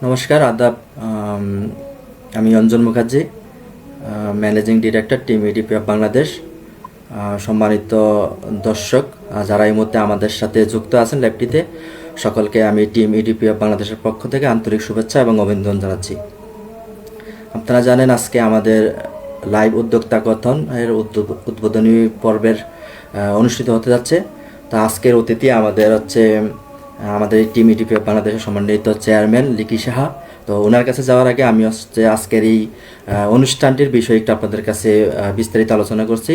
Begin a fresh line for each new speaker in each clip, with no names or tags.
নমস্কার, আদাব। আমি Anjan Mukherjee, managing director team EDP of Bangladesh. সম্মানিত দর্শক, যারা এই মুহূর্তে আমাদের সাথে যুক্ত আছেন ল্যাবটিতে, সকলকে আমি টিম ইডিপি অফ বাংলাদেশের পক্ষ থেকে আন্তরিক শুভেচ্ছা এবং অভিনন্দন জানাচ্ছি। আপনারা জানেন আজকে আমাদের লাইভ উদ্যোক্তা কথন এর উদ্বোধনী পর্বের অনুষ্ঠিত হতে যাচ্ছে। তা আজকের অতিথি আমাদের হচ্ছে আমাদের টিম ইডিপি অফ বাংলাদেশের সম্মানিত চেয়ারম্যান লিকি সাহা। তো ওনার কাছে যাওয়ার আগে আমি হচ্ছে আজকের এই অনুষ্ঠানটির বিষয়ে একটু আপনাদের কাছে বিস্তারিত আলোচনা করছি।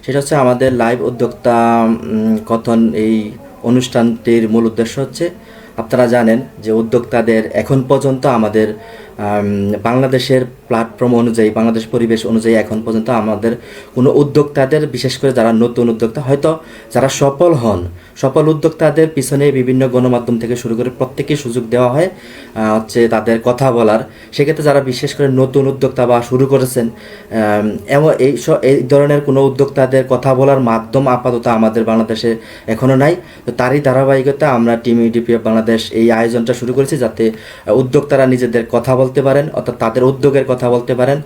সেটা হচ্ছে আমাদের লাইভ উদ্যোক্তা কথন এই অনুষ্ঠানটির মূল উদ্দেশ্য হচ্ছে, আপনারা জানেন যে উদ্যোক্তাদের এখন পর্যন্ত আমাদের বাংলাদেশের প্ল্যাটফর্ম অনুযায়ী, বাংলাদেশ পরিবেশ অনুযায়ী এখন পর্যন্ত আমাদের কোনো উদ্যোক্তাদের, বিশেষ করে যারা নতুন উদ্যোক্তা, হয়তো যারা সফল উদ্যোক্তাদের পিছনে বিভিন্ন গণমাধ্যম থেকে শুরু করে প্রত্যেকেই সুযোগ দেওয়া হয় হচ্ছে তাদের কথা বলার। সেক্ষেত্রে যারা বিশেষ করে নতুন উদ্যোক্তা বা শুরু করেছেন, এমন এই ধরনের কোনো উদ্যোক্তাদের কথা বলার মাধ্যম আপাতত আমাদের বাংলাদেশে এখনও নাই। তো তারই ধারাবাহিকতা আমরা টিম ইডিপি অফ বাংলাদেশ এই আয়োজনটা শুরু করেছি, যাতে উদ্যোক্তারা নিজেদের কথা বলতে পারেন, অর্থাৎ তাদের উদ্যোগের কথা বলতে পারেন।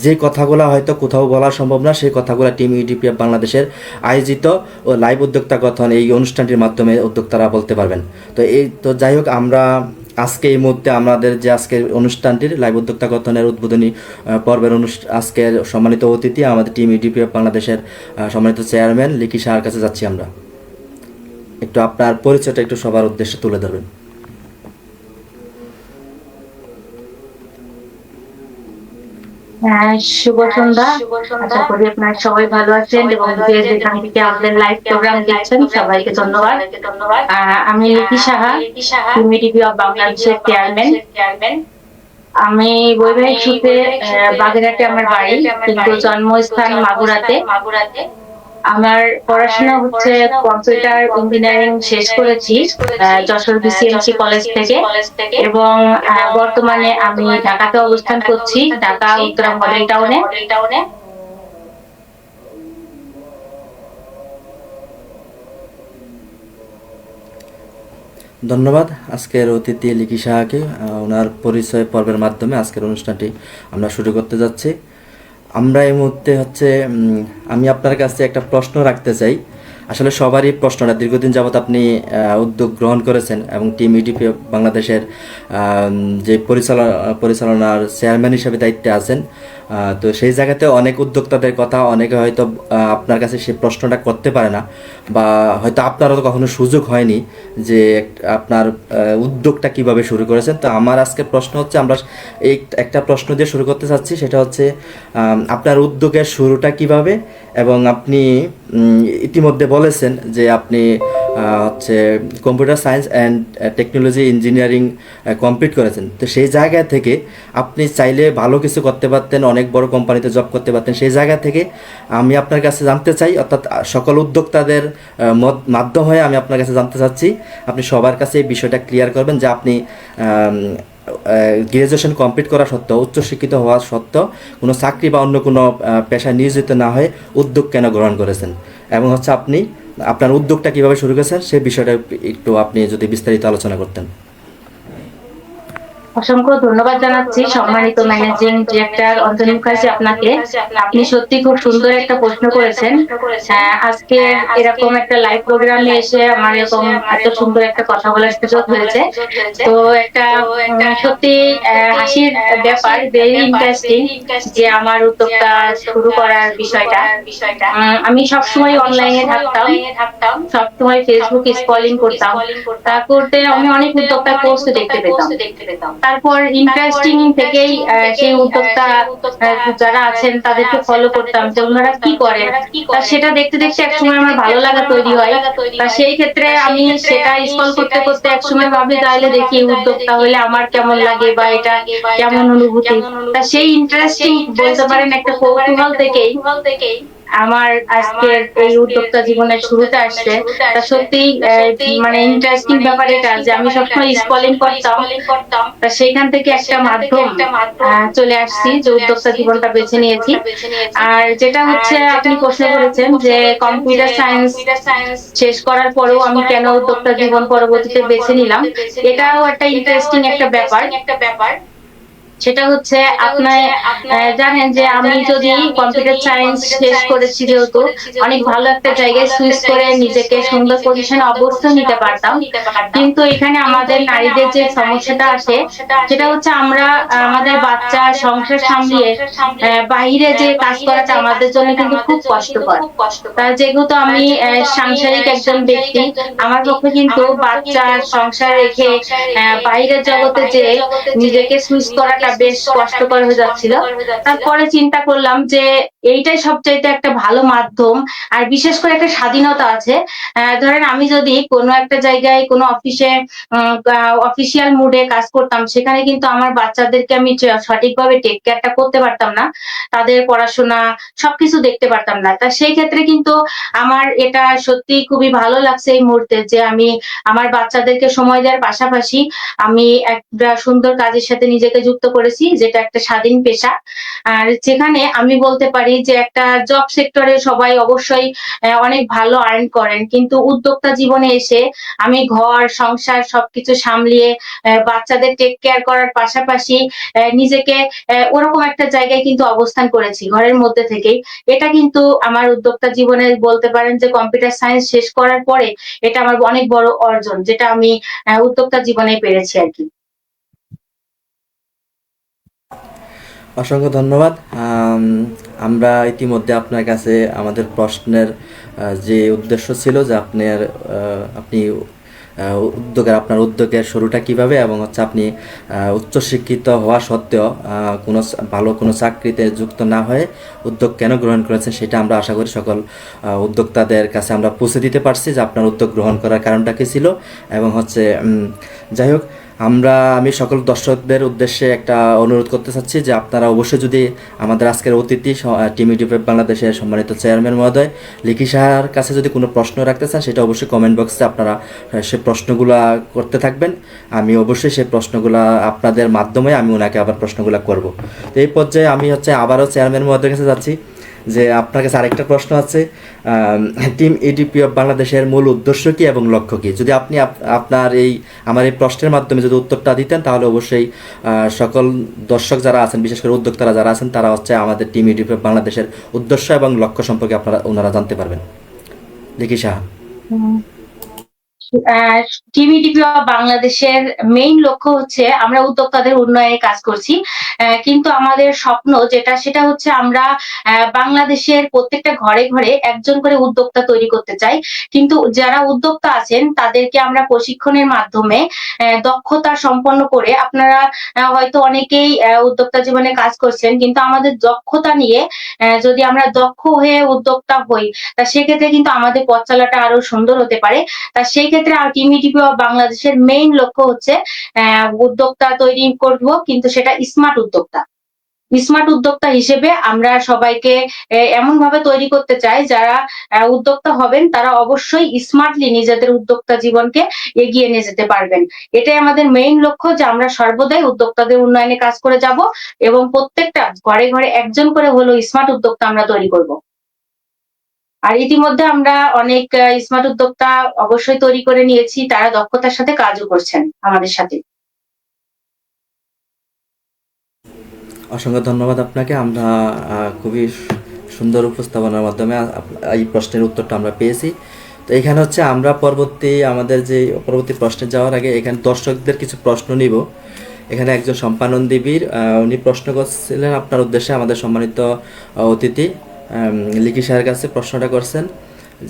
যে কথাগুলো হয়তো কোথাও বলা সম্ভব না, সেই কথাগুলো টিম ইডিপি অফ বাংলাদেশের আয়োজিত ও লাইভ উদ্যোক্তা কথন এই অনুষ্ঠানটির মাধ্যমে উদ্যোক্তারা বলতে পারবেন। তো যাই হোক, আমরা আজকে এই মুহূর্তে আমাদের যে আজকের অনুষ্ঠানটির লাইভ উদ্যোক্তা কথনের উদ্বোধনী পর্বের আজকের সম্মানিত অতিথি আমাদের টিম ইডিপি অফ বাংলাদেশের সম্মানিত চেয়ারম্যান লিকি সাহার কাছে যাচ্ছি। আমরা একটু আপনার পরিচয়টা একটু সবার উদ্দেশ্যে তুলে ধরবেন।
হ্যাঁ, শুভ সন্ধ্যা। আশা করি আপনারা সবাই ভালো আছেন এবং যে যেখান থেকে আমাদের লাইভ প্রোগ্রাম দেখছেন সবাইকে ধন্যবাদ। আমি লিপি সাহা, টিভি অফ বাংলাদেশের চেয়ারম্যান। আমি বৈবাহিক সূত্রে বাগেরহাটে আমার বাড়ি, কিন্তু জন্মস্থান মাগুরাতে। আমার পড়াশোনা হচ্ছে কম্পিউটার ইঞ্জিনিয়ারিং শেষ করেছি যশোর বিসিএমসি কলেজ থেকে, এবং বর্তমানে আমি ঢাকাতে অবস্থান করছি, ঢাকা উত্তরা মডেল টাউনে।
ধন্যবাদ আজকের অতিথি লিকি সাহাকে। ওনার পরিচয় পর্বের মাধ্যমে আজকের অনুষ্ঠানটি আমরা শুরু করতে যাচ্ছি। আমরা এই মুহূর্তে হচ্ছে আমি আপনার কাছে একটা প্রশ্ন রাখতে চাই। আসলে সবারই প্রশ্নটা, দীর্ঘদিন যাবৎ আপনি উদ্যোগ গ্রহণ করেছেন এবং টিম ইডিপি বাংলাদেশের যে পরিচালনার চেয়ারম্যান হিসেবে দায়িত্বে আছেন। তো সেই জায়গাতে অনেক উদ্যোক্তাদের কথা অনেকে হয়তো আপনার কাছে সেই প্রশ্নটা করতে পারে না, বা হয়তো আপনারও তো কখনো সুযোগ হয়নি যে আপনার উদ্যোগটা কিভাবে শুরু করেছেন। তো আমার আজকের প্রশ্ন হচ্ছে, আমরা এই একটা প্রশ্ন দিয়ে শুরু করতে চাচ্ছি, সেটা হচ্ছে আপনার উদ্যোগের শুরুটা কিভাবে, এবং আপনি ইতিমধ্যে বলেছেন যে আপনি হচ্ছে computer science and technology engineering complete করেছেন। তো সেই জায়গা থেকে আপনি চাইলে ভালো কিছু করতে পারতেন, অনেক বড় কোম্পানিতে জব করতে পারতেন। সেই জায়গা থেকে আমি আপনার কাছে জানতে চাই, অর্থাৎ সকল উদ্যোক্তাদের মাধ্যম হয়ে আমি আপনার কাছে জানতে চাচ্ছি, আপনি সবার কাছে এই বিষয়টা ক্লিয়ার করবেন যে আপনি গ্রাজুয়েশন কমপ্লিট করা সত্ত্বেও, উচ্চশিক্ষিত হওয়া সত্ত্বেও কোনো চাকরি বা অন্য কোনো পেশায় নিয়োজিত না হয়ে উদ্যোগ কেন গ্রহণ করেছেন, এবং হচ্ছে আপনি আপনার উদ্যোগটা কীভাবে শুরু করেছেন সেই বিষয়টা একটু আপনি যদি বিস্তারিত আলোচনা করতেন।
অসংখ্য ধন্যবাদ জানাচ্ছি সম্মানিত ম্যানেজিং ডিরেক্টর অঞ্জন মুখার্জি আপনাকে। আপনি সত্যি খুব সুন্দর একটা প্রশ্ন করেছেন। আজকে এরকম একটা লাইভ প্রোগ্রামে এসে আমার এরকম এত সুন্দর একটা কথা বলার সুযোগ হয়েছে, তো একটা সত্যি হাসির ব্যাপার, ভেরি ইন্টারেস্টিং যে আমার উদ্যোক্তা শুরু করার বিষয়টা। আমি সবসময় অনলাইনে থাকতাম, সবসময় ফেসবুক স্ক্রলিং করতাম, তা করতে আমি অনেক উদ্যোক্তার পোস্ট দেখতে পেতাম। তারপর ইন্টারেস্টিং থেকেই সেই উদ্যোক্তা যারা আছেন তাদেরকে ফলো করতাম যে ওনারা কি করেন, তা সেটা দেখতে দেখতে একসময় আমার ভালো লাগা তৈরি হয়। তা সেই ক্ষেত্রে আমি সেটা স্ক্রল করতে করতে একসময় ভাবি তাহলে দেখি উদ্যোক্তা হলে আমার কেমন লাগে বা এটা কেমন অনুভূতি। তা সেই ইন্টারেস্টিং বলতে পারেন একটা কৌতূহল থেকেই আমার আজকের এই উদ্যোক্তা জীবনের শুরুতে আসছে, তা সত্যি মানে ইন্টারেস্টিং ব্যাপার এটা যে আমি সবসময় স্ক্রলিং করতাম, তা সেইখান থেকে একটা মাধ্যম চলে আসছি যে উদ্যোক্তা জীবনটা বেছে নিয়েছি। আর যেটা হচ্ছে আপনি প্রশ্ন করেছেন যে কম্পিউটার সায়েন্স শেষ করার পরেও আমি কেন উদ্যোক্তা জীবন পরবর্তীতে বেছে নিলাম, এটাও একটা ইন্টারেস্টিং একটা ব্যাপার। সেটা হচ্ছে আপনার জানেন যে আমি যদি কম্পিউটার সায়েন্স শেষ করেছি যেহেতু অনেক ভালো একটা জায়গায় সুইচ করে নিজেকে সুন্দর পজিশনে অবশ্যই নিতে পারতাম, কিন্তু এখানে আমাদের নারীদের যে সমস্যাটা আসে সেটা হচ্ছে আমরা আমাদের বাচ্চা সংসার সামলিয়ে বাইরে যে কাজ করাটা আমাদের জন্য কিন্তু খুব কষ্টকর। যেহেতু আমি সাংসারিক একজন ব্যক্তি, আমার পক্ষে কিন্তু বাচ্চা সংসার রেখে বাইরের জগতে যে নিজেকে সুইচ করাটা বেশ কষ্টকর হয়ে যাচ্ছিল। তারপরে চিন্তা করলাম যে এইটাই সবচাইতে একটা ভালো মাধ্যম, আর বিশেষ করে একটা স্বাধীনতা আছে। ধরেন আমি যদি কোনো একটা জায়গায় কোনো অফিসে অফিসিয়াল মুডে কাজ করতাম, সেখানে কিন্তু আমার বাচ্চাদেরকে আমি সঠিকভাবে টেক কেয়ারটা করতে পারতাম না, তাদের পড়াশোনা সবকিছু দেখতে পারতাম না। তা সেই ক্ষেত্রে কিন্তু আমার এটা সত্যি খুবই ভালো লাগছে এই মুহূর্তে যে আমি আমার বাচ্চাদেরকে সময় দেওয়ার পাশাপাশি আমি একটা সুন্দর কাজের সাথে নিজেকে যুক্ত করেছি, যেটা একটা স্বাধীন পেশা। আর যেখানে আমি বলতে পারি যে একটা জব সেক্টরে সবাই অবশ্যই অনেক ভালো আর্ন করেন, কিন্তু উদ্যোক্তা জীবনে এসে আমি ঘর সংসার সবকিছু সামলিয়ে বাচ্চাদের টেক কেয়ার করার পাশাপাশি নিজেকে ওরকম একটা জায়গায় কিন্তু অবস্থান করেছি ঘরের মধ্যে থেকেই। এটা কিন্তু আমার উদ্যোক্তা জীবনে বলতে পারেন যে কম্পিউটার সায়েন্স শেষ করার পরে এটা আমার অনেক বড় অর্জন, যেটা আমি উদ্যোক্তা জীবনে পেরেছি আর কি।
অসংখ্য ধন্যবাদ। আমরা ইতিমধ্যে আপনার কাছে আমাদের প্রশ্নের যে উদ্দেশ্য ছিল যে আপনি আপনার উদ্যোগের শুরুটা কিভাবে, এবং হচ্ছে আপনি উচ্চশিক্ষিত হওয়া সত্ত্বেও ভালো কোনো চাকরিতে যুক্ত না হয়ে উদ্যোগ কেন গ্রহণ করেছেন, সেটা আমরা আশা করি সকল উদ্যোক্তাদের কাছে আমরা পৌঁছে দিতে পারছি যে আপনার উদ্যোগ গ্রহণ করার কারণটা কী ছিল। এবং হচ্ছে যাই হোক, আমি সকল দর্শকদের উদ্দেশ্যে একটা অনুরোধ করতে চাচ্ছি যে আপনারা অবশ্যই যদি আমাদের আজকের অতিথি টিম ইউটিউব বাংলাদেশের সম্মানিত চেয়ারম্যান মহোদয় লিকি সাহার কাছে যদি কোনো প্রশ্ন রাখতে চান, সেটা অবশ্যই কমেন্ট বক্সে আপনারা সে প্রশ্নগুলো করতে থাকবেন। আমি অবশ্যই সেই প্রশ্নগুলো আপনাদের মাধ্যমে আমি ওনাকে আবার প্রশ্নগুলো করব। তো এই পর্যায়ে আমি আবারও চেয়ারম্যান মহোদয়ের কাছে যাচ্ছি যে আপনার কাছে আরেকটা প্রশ্ন আছে, টিম ইডিপি অফ বাংলাদেশের মূল উদ্দেশ্য কী এবং লক্ষ্য কী? যদি আপনি আমার এই প্রশ্নের মাধ্যমে যদি উত্তরটা দিতেন, তাহলে অবশ্যই সকল দর্শক যারা আছেন, বিশেষ করে উদ্যোক্তারা যারা আছেন, তারা আমাদের টিম ইডিপি অফ বাংলাদেশের উদ্দেশ্য এবং লক্ষ্য সম্পর্কে ওনারা জানতে পারবেন। লিকি সাহা।
টিভিডিপি বাংলাদেশের মেইন লক্ষ্য হচ্ছে আমরা উদ্যোক্তাদের উন্নয়নে কাজ করছি, কিন্তু আমাদের স্বপ্ন যেটা সেটা হচ্ছে আমরা বাংলাদেশের প্রত্যেকটা ঘরে ঘরে একজন করে উদ্যোক্তা তৈরি করতে চাই। কিন্তু যারা উদ্যোক্তা আছেন তাদেরকে আমরা প্রশিক্ষণের মাধ্যমে দক্ষতা সম্পন্ন করে, আপনারা হয়তো অনেকেই উদ্যোক্তা জীবনে কাজ করছেন, কিন্তু আমাদের দক্ষতা নিয়ে যদি আমরা দক্ষ হয়ে উদ্যোক্তা হই, তা সেক্ষেত্রে কিন্তু আমাদের পথ চলাটা আরো সুন্দর হতে পারে। তা সেই ক্ষেত্রে টিম ইডিপি বাংলাদেশের মেইন লক্ষ্য হচ্ছে উদ্যোক্তা তৈরি করব, কিন্তু সেটা স্মার্ট উদ্যোক্তা। স্মার্ট উদ্যোক্তা হিসেবে আমরা সবাইকে এমন ভাবে তৈরি করতে চাই যারা উদ্যোক্তা হবেন তারা অবশ্যই স্মার্টলি নিজেদের উদ্যোক্তা জীবনকে এগিয়ে নিয়ে যেতে পারবেন। এটাই আমাদের মেইন লক্ষ্য, যে আমরা সর্বদাই উদ্যোক্তাদের উন্নয়নে কাজ করে যাব এবং প্রত্যেকটা ঘরে ঘরে একজন করে হলেও স্মার্ট উদ্যোক্তা আমরা তৈরি করব। আর ইতিমধ্যে আমরা অনেক স্মার্ট উদ্যোক্তা অবশ্যই তৈরি করে নিয়েছি, তারা দক্ষতার সাথে কাজও করছেন আমাদের সাথে।
অসংখ্য ধন্যবাদ আপনাকে। আমরা খুবই সুন্দর উপস্থাপনার মাধ্যমে এই প্রশ্নের উত্তরটা আমরা পেয়েছি। তো এখানে আমরা আমাদের যে পরবর্তী প্রশ্নে যাওয়ার আগে এখানে দর্শকদের কিছু প্রশ্ন নিব। এখানে একজন সম্পানন্দী বীর উনি প্রশ্ন করছিলেন আপনার উদ্দেশ্যে, আমাদের সম্মানিত অতিথি লিকি সাহের কাছে প্রশ্নটা করছেন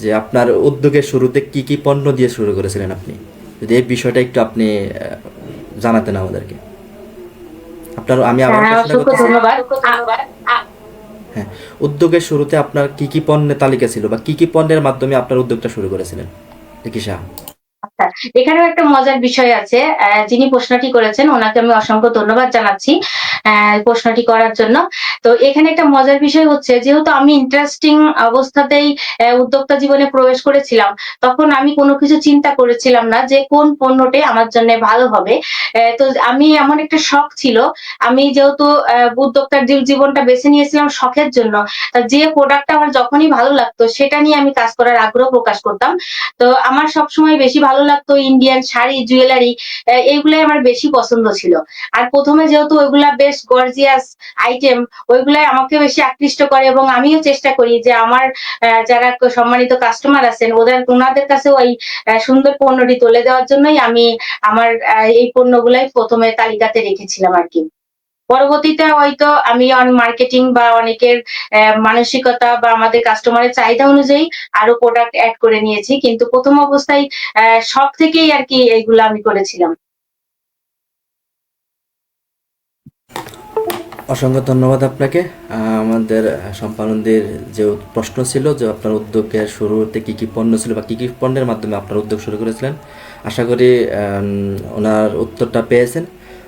যে আপনার উদ্যোগের শুরুতে কি কি পণ্য দিয়ে শুরু করেছিলেন আপনি, যদি এই বিষয়টা একটু আপনি জানাতেন আমাদেরকে। হ্যাঁ, উদ্যোগের শুরুতে আপনার কি কি পণ্যের তালিকা ছিল বা কি কি পণ্যের মাধ্যমে আপনার উদ্যোগটা শুরু করেছিলেন লিকি সাহা?
এখানেও একটা মজার বিষয় আছে, যিনি প্রশ্নটি করেছেন ওনাকে আমি অসংখ্য ধন্যবাদ জানাচ্ছি। প্রশ্নটি করার জন্য। তো এখানে একটা মজার বিষয় হচ্ছে, যেহেতু আমি ইন্টারেস্টিং অবস্থাতেই উদ্যোক্তা জীবনে প্রবেশ করেছিলাম, তখন আমি কোনো কিছু চিন্তা করেছিলাম না যে কোন পণ্যটি আমার জন্য ভালো হবে। তো আমি এমন একটা শখ ছিল, আমি যেহেতু উদ্যোক্তার জীবনটা বেছে নিয়েছিলাম শখের জন্য, যে প্রোডাক্টটা আমার যখনই ভালো লাগতো সেটা নিয়ে আমি কাজ করার আগ্রহ প্রকাশ করতাম। তো আমার সবসময় বেশি ভালো লাগতো ইন্ডিয়ান শাড়ি, জুয়েলারি, এইগুলাই আমার বেশি পছন্দ ছিল। আর প্রথমে যেহেতু ওইগুলা বেশ গর্জিয়াস আইটেম, ওইগুলাই আমাকে বেশি আকৃষ্ট করে, এবং আমিও চেষ্টা করি যে আমার যারা সম্মানিত কাস্টমার আছেন ওনাদের কাছেও এই সুন্দর পণ্যটি তুলে দেওয়ার জন্যই আমি আমার এই পণ্যগুলাই প্রথমে তালিকাতে রেখেছিলাম আরকি। পরবর্তীতে হয়তো আমি মার্কেটিং বা অনেকের মানসিকতা বা আমাদের কাস্টমারের চাহিদা অনুযায়ী আরো প্রোডাক্ট এড করে নিয়েছি। কিন্তু প্রথম অবস্থায় শখ থেকেই আরকি এইগুলা আমি করেছিলাম।
অসংখ্য ধন্যবাদ আপনাকে। আমাদের সম্পাদনদের যে প্রশ্ন ছিল যে আপনার উদ্যোগের শুরুতে কী কী পণ্য ছিল বা কী কী পণ্যের মাধ্যমে আপনার উদ্যোগ শুরু করেছিলেন, আশা করি ওনার উত্তরটা পেয়েছেন।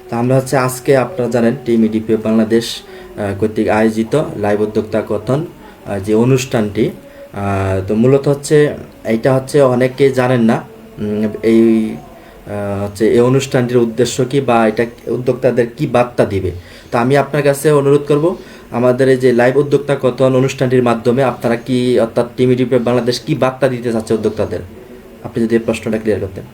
তো আমরা হচ্ছে আজকে আপনারা জানেন টিম ইডিপি বাংলাদেশ কর্তৃক আয়োজিত লাইভ উদ্যোক্তা কথন যে অনুষ্ঠানটি, তো মূলত হচ্ছে এইটা হচ্ছে অনেকে জানেন না। এই হচ্ছে এই অনুষ্ঠানটির উদ্দেশ্য কি বা এটা উদ্যোক্তাদের কি বার্তা দিবে। তো আমি আপনার কাছে অনুরোধ করব, আমাদের এই যে লাইভ উদ্যোক্তা কথন অনুষ্ঠানটির মাধ্যমে আপনারা কি, অর্থাৎ টিম ইউটিউব বাংলাদেশ কি বার্তা দিতে চাচ্ছে উদ্যোক্তাদের, আপনি যদি এই প্রশ্নটা ক্লিয়ার করতেন।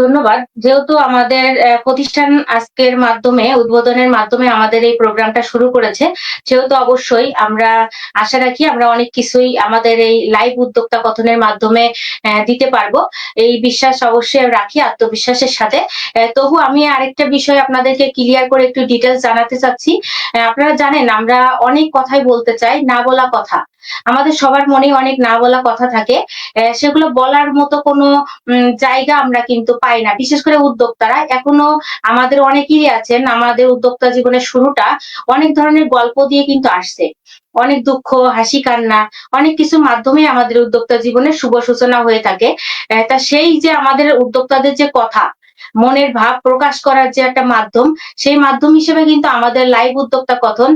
ধন্যবাদ। যেহেতু আমাদের প্রতিষ্ঠান আজকের মাধ্যমে উদ্বোধনের মাধ্যমে আমাদের এই প্রোগ্রামটা শুরু করেছে, সেহেতু অবশ্যই আমরা আশা রাখি আমরা অনেক কিছুই আমাদের এই লাইভ উদ্যোক্তা কথনের মাধ্যমে দিতে পারবো। এই বিশ্বাস অবশ্যই রাখি আত্মবিশ্বাসের সাথে। তবু আমি আরেকটা বিষয় আপনাদেরকে ক্লিয়ার করে একটু ডিটেলস জানাতে চাচ্ছি। আপনারা জানেন আমরা অনেক কথাই বলতে চাই, না বলা কথা। আমাদের সবার মনে অনেক না বলা কথা থাকে। সেগুলো বলার মতো কোনো জায়গা আমরা কিন্তু পাই না। বিশেষ করে উদ্যোক্তারা এখনো আমাদের অনেকেরই আছেন, আমাদের উদ্যোক্তা জীবনের শুরুটা অনেক ধরনের গল্প দিয়ে কিন্তু আসছে। অনেক দুঃখ, হাসি কান্না, অনেক কিছুর মাধ্যমে আমাদের উদ্যোক্তা জীবনের শুভ সূচনা হয়ে থাকে। তা সেই যে আমাদের উদ্যোক্তাদের যে কথা, মনের ভাব প্রকাশ করার যে একটা মাধ্যম, সেই মাধ্যম হিসেবে কিন্তু আমাদের লাইভ উদ্যোক্তা কথন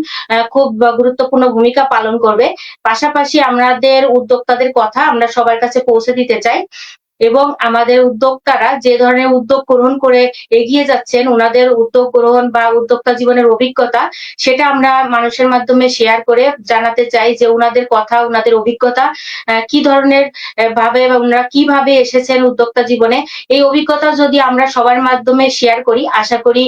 খুব গুরুত্বপূর্ণ ভূমিকা পালন করবে। পাশাপাশি আমাদের উদ্যোক্তাদের কথা আমরা সবার কাছে পৌঁছে দিতে চাই, এবং আমাদের উদ্যোক্তারা যে ধরনের উদ্যোগ গ্রহণ করে এগিয়ে যাচ্ছেন, উনাদের উদ্যোগ গ্রহণ বা উদ্যোক্তা জীবনের অভিজ্ঞতা, সেটা আমরা মানুষের মাধ্যমে শেয়ার করে জানাতে চাই যে উনাদের কথা, উনাদের অভিজ্ঞতা কি ধরনের ভাবে বা উনারা কিভাবে এসেছেন উদ্যোক্তা জীবনে। এই অভিজ্ঞতা যদি আমরা সবার মাধ্যমে শেয়ার করি, আশা করি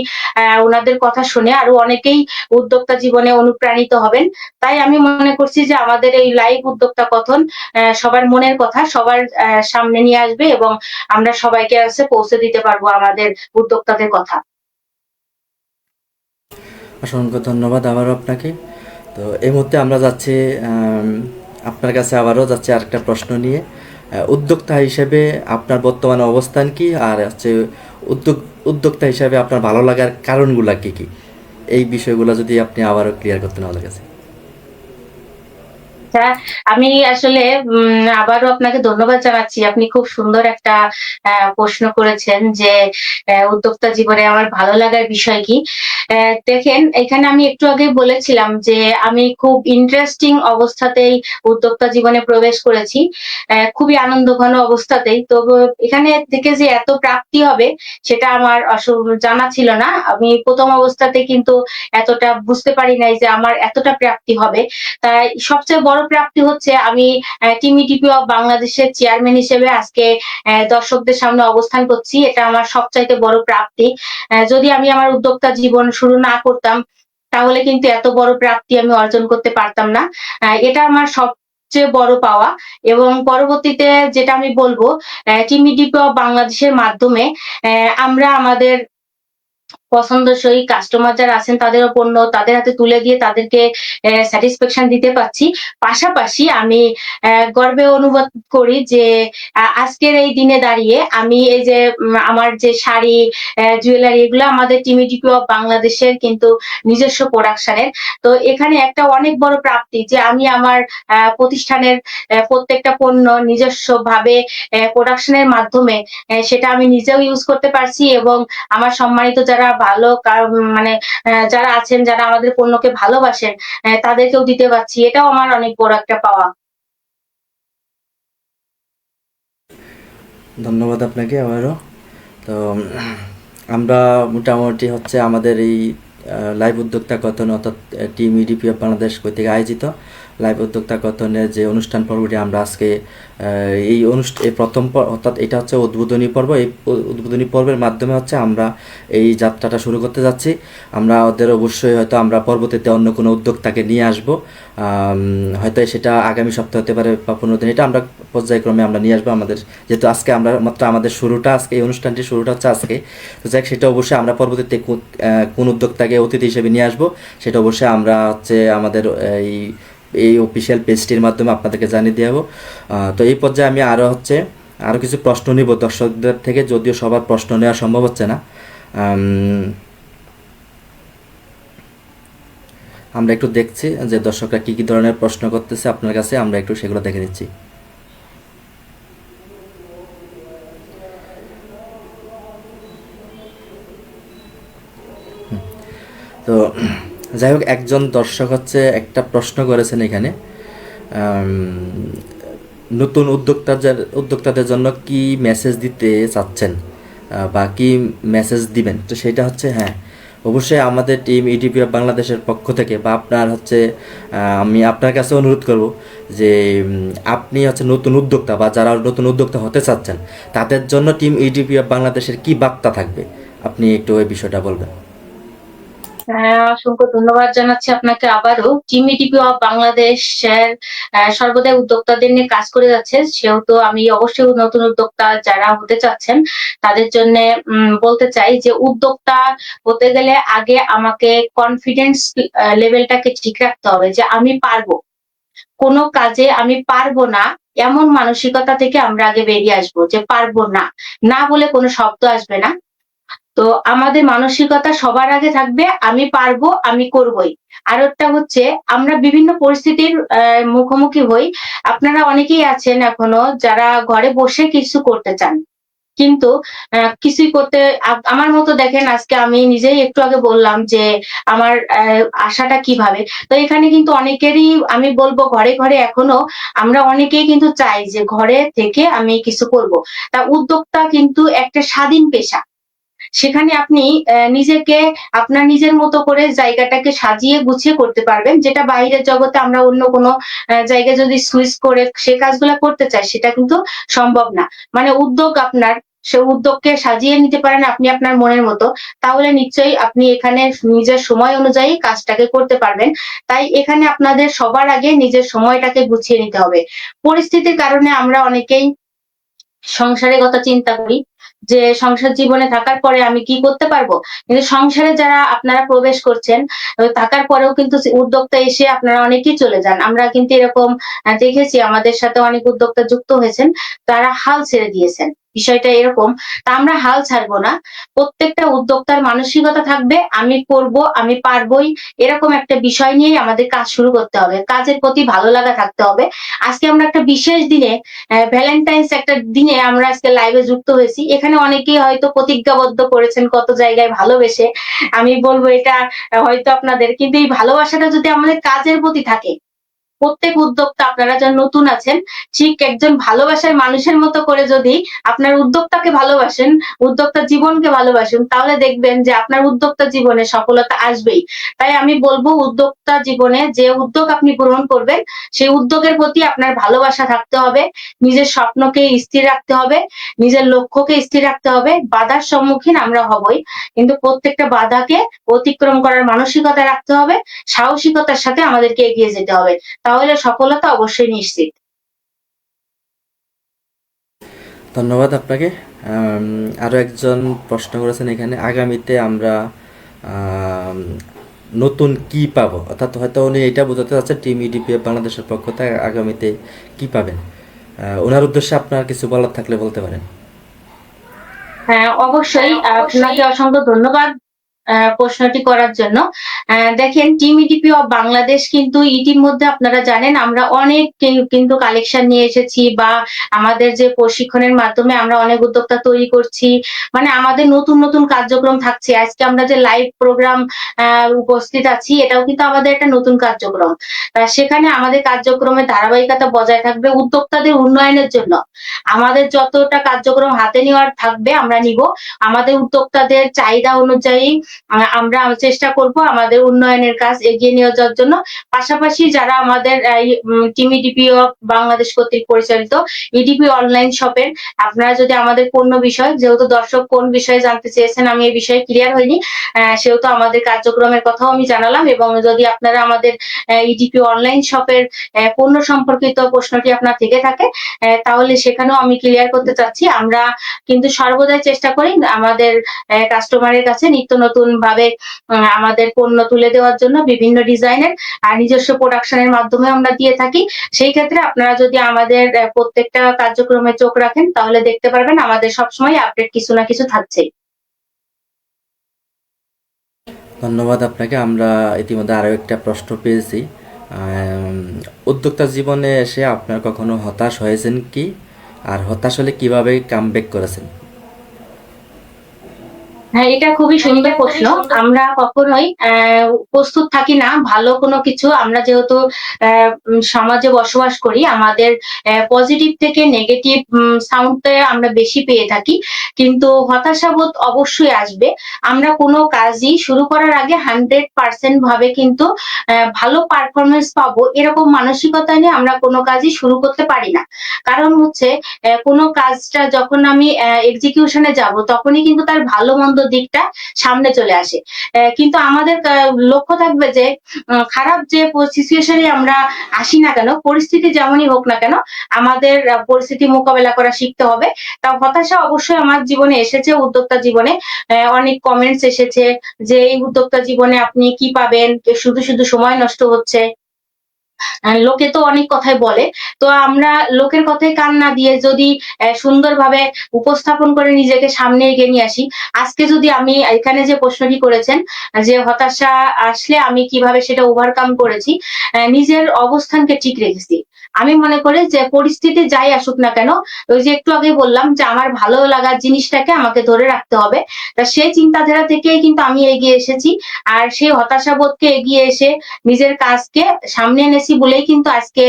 উনাদের কথা শুনে আরো অনেকেই উদ্যোক্তা জীবনে অনুপ্রাণিত হবেন। তাই আমি মনে করছি যে আমাদের এই লাইভ উদ্যোক্তা কথন সবার মনের কথা সবার সামনে নিয়ে আসবে, এবং আমরা সবাইকে কাছে পৌঁছে দিতে পারবো আমাদের উদ্যোক্তাদের কথা।
অসংখ্য ধন্যবাদ আবারও আপনাকে। তো এই মুহূর্তে আমরা যাচ্ছি আপনার কাছে আবারও যাচ্ছি আরেকটা প্রশ্ন নিয়ে। উদ্যোক্তা হিসেবে আপনার বর্তমানে অবস্থান কি, আর হচ্ছে উদ্যোক্তা হিসেবে আপনার ভালো লাগার কারণগুলা কি কি, এই বিষয়গুলো যদি আপনি আবারও ক্লিয়ার করতেন আমাদের কাছে।
আচ্ছা, আমি আসলে আবারও আপনাকে ধন্যবাদ জানাচ্ছি। আপনি খুব সুন্দর একটা প্রশ্ন করেছেন যে উদ্যোক্তা জীবনে আমার ভালো লাগার বিষয় কি। দেখেন, এখানে আমি একটু আগে বলেছিলাম যে আমি খুব ইন্টারেস্টিং অবস্থাতেই উদ্যোক্তা জীবনে প্রবেশ করেছি, খুবই আনন্দঘন অবস্থাতেই। তো এখানে থেকে যে এত প্রাপ্তি হবে সেটা আমার জানা ছিল না। আমি প্রথম অবস্থাতে কিন্তু এতটা বুঝতে পারি নাই যে আমার এতটা প্রাপ্তি হবে। তাই সবচেয়ে বড় প্রাপ্তি হচ্ছে আমি টিম ইডিপি অফ বাংলাদেশের চেয়ারম্যান হিসেবে আজকে দর্শকদের সামনে অবস্থান করছি। এটা আমার সবচাইতে বড় প্রাপ্তি। যদি আমি আমার উদ্যোক্তা জীবন শুরু না করতাম, তাহলে কিন্তু এত বড় প্রাপ্তি আমি অর্জন করতে পারতাম না। এটা আমার সবচেয়ে বড় পাওয়া। এবং পরবর্তীতে যেটা আমি বলবো, টিম ইডিপি অফ বাংলাদেশের মাধ্যমে আমরা আমাদের পছন্দসই কাস্টমার যারা আছেন তাদেরও পণ্য তাদের হাতে তুলে দিয়ে তাদেরকে স্যাটিসফ্যাকশন দিতে পারছি। পাশাপাশি আমি গর্বে অনুভব করি যে আজকের এই দিনে দাঁড়িয়ে আমি এই যে আমার যে শাড়ি, জুয়েলারি, এগুলো আমাদের টিম ইডিপি অফ বাংলাদেশের কিন্তু নিজস্ব প্রোডাকশনের। তো এখানে একটা অনেক বড় প্রাপ্তি যে আমি আমার প্রতিষ্ঠানের প্রত্যেকটা পণ্য নিজস্ব ভাবে প্রোডাকশনের মাধ্যমে সেটা আমি নিজেও ইউজ করতে পারছি, এবং আমার সম্মানিত যারা ভালো মানে যারা আছেন, যারা আমাদের পণ্যকে ভালোবাসেন, তাদেরকেও দিতে পারছি, এটাও আমার অনেক বড় একটা পাওয়া।
ধন্যবাদ আপনাকে আবারও। তো আমরা মোটামুটি হচ্ছে আমাদের এই লাইভ উদ্যোক্তা কথন অর্থাৎ টিম ইডিপি অফ বাংলাদেশ কর্তৃক আয়োজিত লাইভ উদ্যোক্তা কথনের যে অনুষ্ঠান পর্বটি আমরা আজকে এই প্রথম অর্থাৎ এটা হচ্ছে উদ্বোধনী পর্ব। এই উদ্বোধনী পর্বের মাধ্যমে হচ্ছে আমরা এই যাত্রাটা শুরু করতে যাচ্ছি। আমরা ওদের অবশ্যই হয়তো আমরা পরবর্তীতে অন্য কোনো উদ্যোক্তাকে নিয়ে আসব, হয়তো সেটা আগামী সপ্তাহ হতে পারে বা 15 দিন, এটা আমরা পর্যায়ক্রমে আমরা নিয়ে আসবো। আমাদের যেহেতু আজকে আমরা মাত্র আমাদের শুরুটা, আজকে এই অনুষ্ঠানটির শুরুটা হচ্ছে আজকে, তো যাক সেটা অবশ্যই আমরা পরবর্তীতে কোন উদ্যোক্তাকে অতিথি হিসেবে নিয়ে আসবো সেটা অবশ্যই আমরা হচ্ছে আমাদের এই অফিসিয়াল পেজটির মাধ্যমে আপনাদেরকে জানিয়ে দেবো। তো এই পর্যায়ে আমি আরও কিছু প্রশ্ন নিব দর্শকদের থেকে, যদিও সবার প্রশ্ন নেওয়া সম্ভব হচ্ছে না। আমরা একটু দেখছি যে দর্শকরা কী কী ধরনের প্রশ্ন করতেছে আপনার কাছে, আমরা একটু সেগুলো দেখে নিচ্ছি। তো যাই হোক, একজন দর্শক হচ্ছে একটা প্রশ্ন করেছেন এখানে, নতুন উদ্যোক্তাদের জন্য কি মেসেজ দিতে চাচ্ছেন বা কি মেসেজ দিবেন, তো সেটা হচ্ছে হ্যাঁ অবশ্যই আমাদের টিম ইডিপি অফ বাংলাদেশের পক্ষ থেকে বা আপনার হচ্ছে আমি আপনার কাছে অনুরোধ করব যে আপনি হচ্ছে নতুন উদ্যোক্তা বা যারা নতুন উদ্যোক্তা হতে চাচ্ছেন তাদের জন্য টিম ইডিপি অফ বাংলাদেশের কি বার্তা থাকবে, আপনি একটু ওই বিষয়টা বলবেন।
অসংখ্য ধন্যবাদ জানাচ্ছি আপনাকে আবারও। টিম ইডিপি অফ বাংলাদেশের সর্বদাই উদ্যোক্তাদের নিয়ে কাজ করে যাচ্ছে, সেহেতু আমি অবশ্যই নতুন উদ্যোক্তা যারা হতে চাচ্ছেন তাদের জন্য বলতে চাই যে উদ্যোক্তা হতে গেলে আগে আমাকে কনফিডেন্স লেভেলটাকে ঠিক রাখতে হবে, যে আমি পারবো। কোনো কাজে আমি পারবো না এমন মানসিকতা থেকে আমরা আগে বেরিয়ে আসবো, যে পারবো না, না বলে কোনো শব্দ আসবে না। তো আমাদের মানসিকতা সবার আগে থাকবে আমি পারবো, আমি করবই। আর একটা হচ্ছে আমরা বিভিন্ন পরিস্থিতির মুখোমুখি হই। আপনারা অনেকেই আছেন এখনো যারা ঘরে বসে কিছু করতে চান, কিন্তু কিছুই করতে আমার মতো দেখেন, আজকে আমি নিজেই একটু আগে বললাম যে আমার আশাটা কিভাবে। তো এখানে কিন্তু অনেকেরই আমি বলবো ঘরে ঘরে এখনো আমরা অনেকেই কিন্তু চাই যে ঘরে থেকে আমি কিছু করব। তা উদ্যোক্তা কিন্তু একটা স্বাধীন পেশা। সেখানে আপনি নিজেকে আপনার নিজের মতো করে জায়গাটাকে সাজিয়ে গুছিয়ে করতে পারবেন, যেটা বাইরের জগতে আমরা অন্য কোনো জায়গায় যদি সুইচ করে সে কাজগুলা করতে চাই সেটা কিন্তু সম্ভব না। মানে উদ্যোগ আপনার, সে উদ্যোগকে সাজিয়ে নিতে পারেন আপনি আপনার মনের মতো, তাহলে নিশ্চয়ই আপনি এখানে নিজের সময় অনুযায়ী কাজটাকে করতে পারবেন। তাই এখানে আপনাদের সবার আগে নিজের সময়টাকে গুছিয়ে নিতে হবে। পরিস্থিতির কারণে আমরা অনেকেই সংসারের কথা চিন্তা করি যে সংসার জীবনে থাকার পরে আমি কি করতে পারবো, কিন্তু সংসারে যারা আপনারা প্রবেশ করছেন থাকার পরেও কিন্তু উদ্যোক্তা এসে আপনারা অনেকেই চলে যান। আমরা কিন্তু এরকম দেখেছি, আমাদের সাথে অনেক উদ্যোক্তা যুক্ত হয়েছেন, তারা হাল ছেড়ে দিয়েছেন। বিষয়টা এরকম। তা আমরা হাল ছাড়বো না। প্রত্যেকটা উদ্যোক্তার মানসিকতা থাকবে আমি করব, আমি পারবই, এরকম একটা বিষয় নিয়েই আমাদের কাজ শুরু করতে হবে। কাজের প্রতি ভালো লাগা থাকতে হবে। আজকে আমরা একটা বিশেষ দিনে, ভ্যালেন্টাইন্স একটা দিনে আমরা আজকে লাইভে যুক্ত হয়েছি। এখানে অনেকেই হয়তো প্রতিজ্ঞাবদ্ধ করেছেন কত জায়গায় ভালোবেসে। আমি বলবো এটা হয়তো আপনাদের, কিন্তু এই ভালোবাসাটা যদি আমাদের কাজের প্রতি থাকে, প্রত্যেক উদ্যোক্তা আপনারা যারা নতুন আছেন ঠিক একজন ভালোবাসার মানুষের মতো করে যদি আপনার উদ্যোক্তাকে ভালোবাসেন, উদ্যোক্তা জীবনকে ভালোবাসেন, তাহলে দেখবেন যে আপনার উদ্যোক্তা জীবনে সফলতা আসবেই। তাই আমি বলবো উদ্যোক্তা জীবনে যে উদ্যোগ আপনি গ্রহণ করবেন সেই উদ্যোগের প্রতি আপনার ভালোবাসা থাকতে হবে, নিজের স্বপ্নকে স্থির রাখতে হবে, নিজের লক্ষ্যকে স্থির রাখতে হবে। বাধার সম্মুখীন আমরা হবই, কিন্তু প্রত্যেকটা বাধাকে অতিক্রম করার মানসিকতা রাখতে হবে, সাহসিকতার সাথে আমাদেরকে এগিয়ে যেতে হবে, তাহলে সফলতা অবশ্যই নিশ্চিত।
ধন্যবাদ আপনাকে। আরও একজন প্রশ্ন করেছেন এখানে, আগামীতে আমরা নতুন কি পাবো, অর্থাৎ হয়তো উনি এটা বোঝাতে চাচ্ছেন টিম ইডিপি বাংলাদেশের পক্ষ থেকে আগামীতে কি পাবেন। ওনার উদ্দেশ্যে আপনার কিছু বলার থাকলে বলতে পারেন।
হ্যাঁ অবশ্যই, আপনাকে অসংখ্য ধন্যবাদ প্রশ্নটি করার জন্য। দেখেন, টিম ইডিপি অফ বাংলাদেশ কিন্তু ইতিমধ্যে আপনারা জানেন আমরা অনেক কিন্তু কালেকশন নিয়ে এসেছি, বা আমাদের যে প্রশিক্ষণের মাধ্যমে আমরা অনেক উদ্যোক্তা তৈরি করছি। মানে আমাদের নতুন নতুন কার্যক্রম থাকছে। আজকে আমরা যে লাইভ প্রোগ্রাম উপস্থিত আছি, এটাও কিন্তু আমাদের একটা নতুন কার্যক্রম। সেখানে আমাদের কার্যক্রমের ধারাবাহিকতা বজায় থাকবে উদ্যোক্তাদের উন্নয়নের জন্য। আমাদের যতটা কার্যক্রম হাতে নেওয়ার থাকবে আমরা নিব। আমাদের উদ্যোক্তাদের চাহিদা অনুযায়ী আমরা চেষ্টা করব আমাদের উন্নয়নের কাজ এগিয়ে নিয়ে যাওয়ার জন্য। পাশাপাশি যারা আমাদের টিম ইডিপি অফ বাংলাদেশ কর্তৃক পরিচালিত ইডিপি অনলাইন শপের, আপনারা যদি আমাদের পণ্য বিষয়, যেহেতু দর্শক কোন বিষয়ে জানতে চেয়েছেন আমি এই বিষয়ে ক্লিয়ার হইনি, সেহেতু আমাদের কার্যক্রমের কথাও আমি জানালাম। এবং যদি আপনারা আমাদের ইডিপি অনলাইন শপের পণ্য সম্পর্কিত প্রশ্নটি আপনার থেকে থাকে, তাহলে সেখানেও আমি ক্লিয়ার করতে চাচ্ছি। আমরা কিন্তু সর্বদাই চেষ্টা করি আমাদের কাস্টমারের কাছে নিত্য নতুন ভাবে আমাদের পণ্য তুলে দেওয়ার জন্য, বিভিন্ন ডিজাইনের আর নিজস্ব প্রোডাকশনের মাধ্যমে আমরা দিয়ে থাকি। সেই ক্ষেত্রে আপনারা যদি আমাদের প্রত্যেকটা কার্যক্রমে চোখ রাখেন তাহলে দেখতে পারবেন আমাদের সবসময় আপডেট কিছু না কিছু থাকছে।
ধন্যবাদ আপনাকে। আমরা ইতিমধ্যে আরও একটা প্রশ্ন পেয়েছি। উদ্যোক্তা জীবনে এসে আপনার কখনো হতাশ হয়েছেন কি, আর হতাশ হলে কিভাবে কামব্যাক করেছেন?
হ্যাঁ, এটা খুবই সুন্দর প্রশ্ন। আমরা কখনোই প্রস্তুত থাকি না ভালো কোনো কিছু। আমরা যেহেতু সমাজে বসবাস করি, আমাদের পজিটিভ থেকে নেগেটিভ সাউন্ডটা আমরা বেশি পেয়ে থাকি। কিন্তু হতাশাবোধ অবশ্যই আসবে। আমরা কোনো কাজই শুরু করার আগে 100% ভাবে কিন্তু ভালো পারফরমেন্স পাবো এরকম মানসিকতা নিয়ে আমরা কোনো কাজই শুরু করতে পারি না। কারণ হচ্ছে কোনো কাজটা যখন আমি এক্সিকিউশনে যাব তখনই কিন্তু তার ভালো মন্দ দিকটা সামনে চলে আসে। কিন্তু আমাদের লক্ষ্য থাকবে যে খারাপ যে সিচুয়েশনে আমরা আসি না কেন, পরিস্থিতি যেমনই হোক না কেন, আমাদের পরিস্থিতি মোকাবেলা করা শিখতে হবে। তা হতাশা অবশ্যই আমার জীবনে এসেছে, উদ্যোক্তা জীবনে অনেক কমেন্টস এসেছে যে এই উদ্যোক্তা জীবনে আপনি কি পাবেন, শুধু শুধু সময় নষ্ট হচ্ছে। লোকে তো অনেক কথাই বলে। তো আমরা লোকের কথায় কান না দিয়ে যদি সুন্দরভাবে উপস্থাপন করে নিজেকে সামনে এগিয়ে নিয়ে আসি। আজকে যদি আমি এখানে যে প্রশ্নটি করেছেন যে হতাশা আসলে আমি কিভাবে সেটা ওভারকাম করেছি, নিজের অবস্থানকে ঠিক রেখেছি। আমি মনে করি যে পরিস্থিতি যাই আসুক না কেন, ওই যে একটু আগে বললাম যে আমার ভালো লাগার জিনিসটাকে আমাকে ধরে রাখতে হবে। তা সেই চিন্তাধারা থেকেই কিন্তু আমি এগিয়ে এসেছি। আর সেই হতাশাবোধকে এগিয়ে এসে নিজের কাজকে সামনে এনেছি বলেই কিন্তু আজকে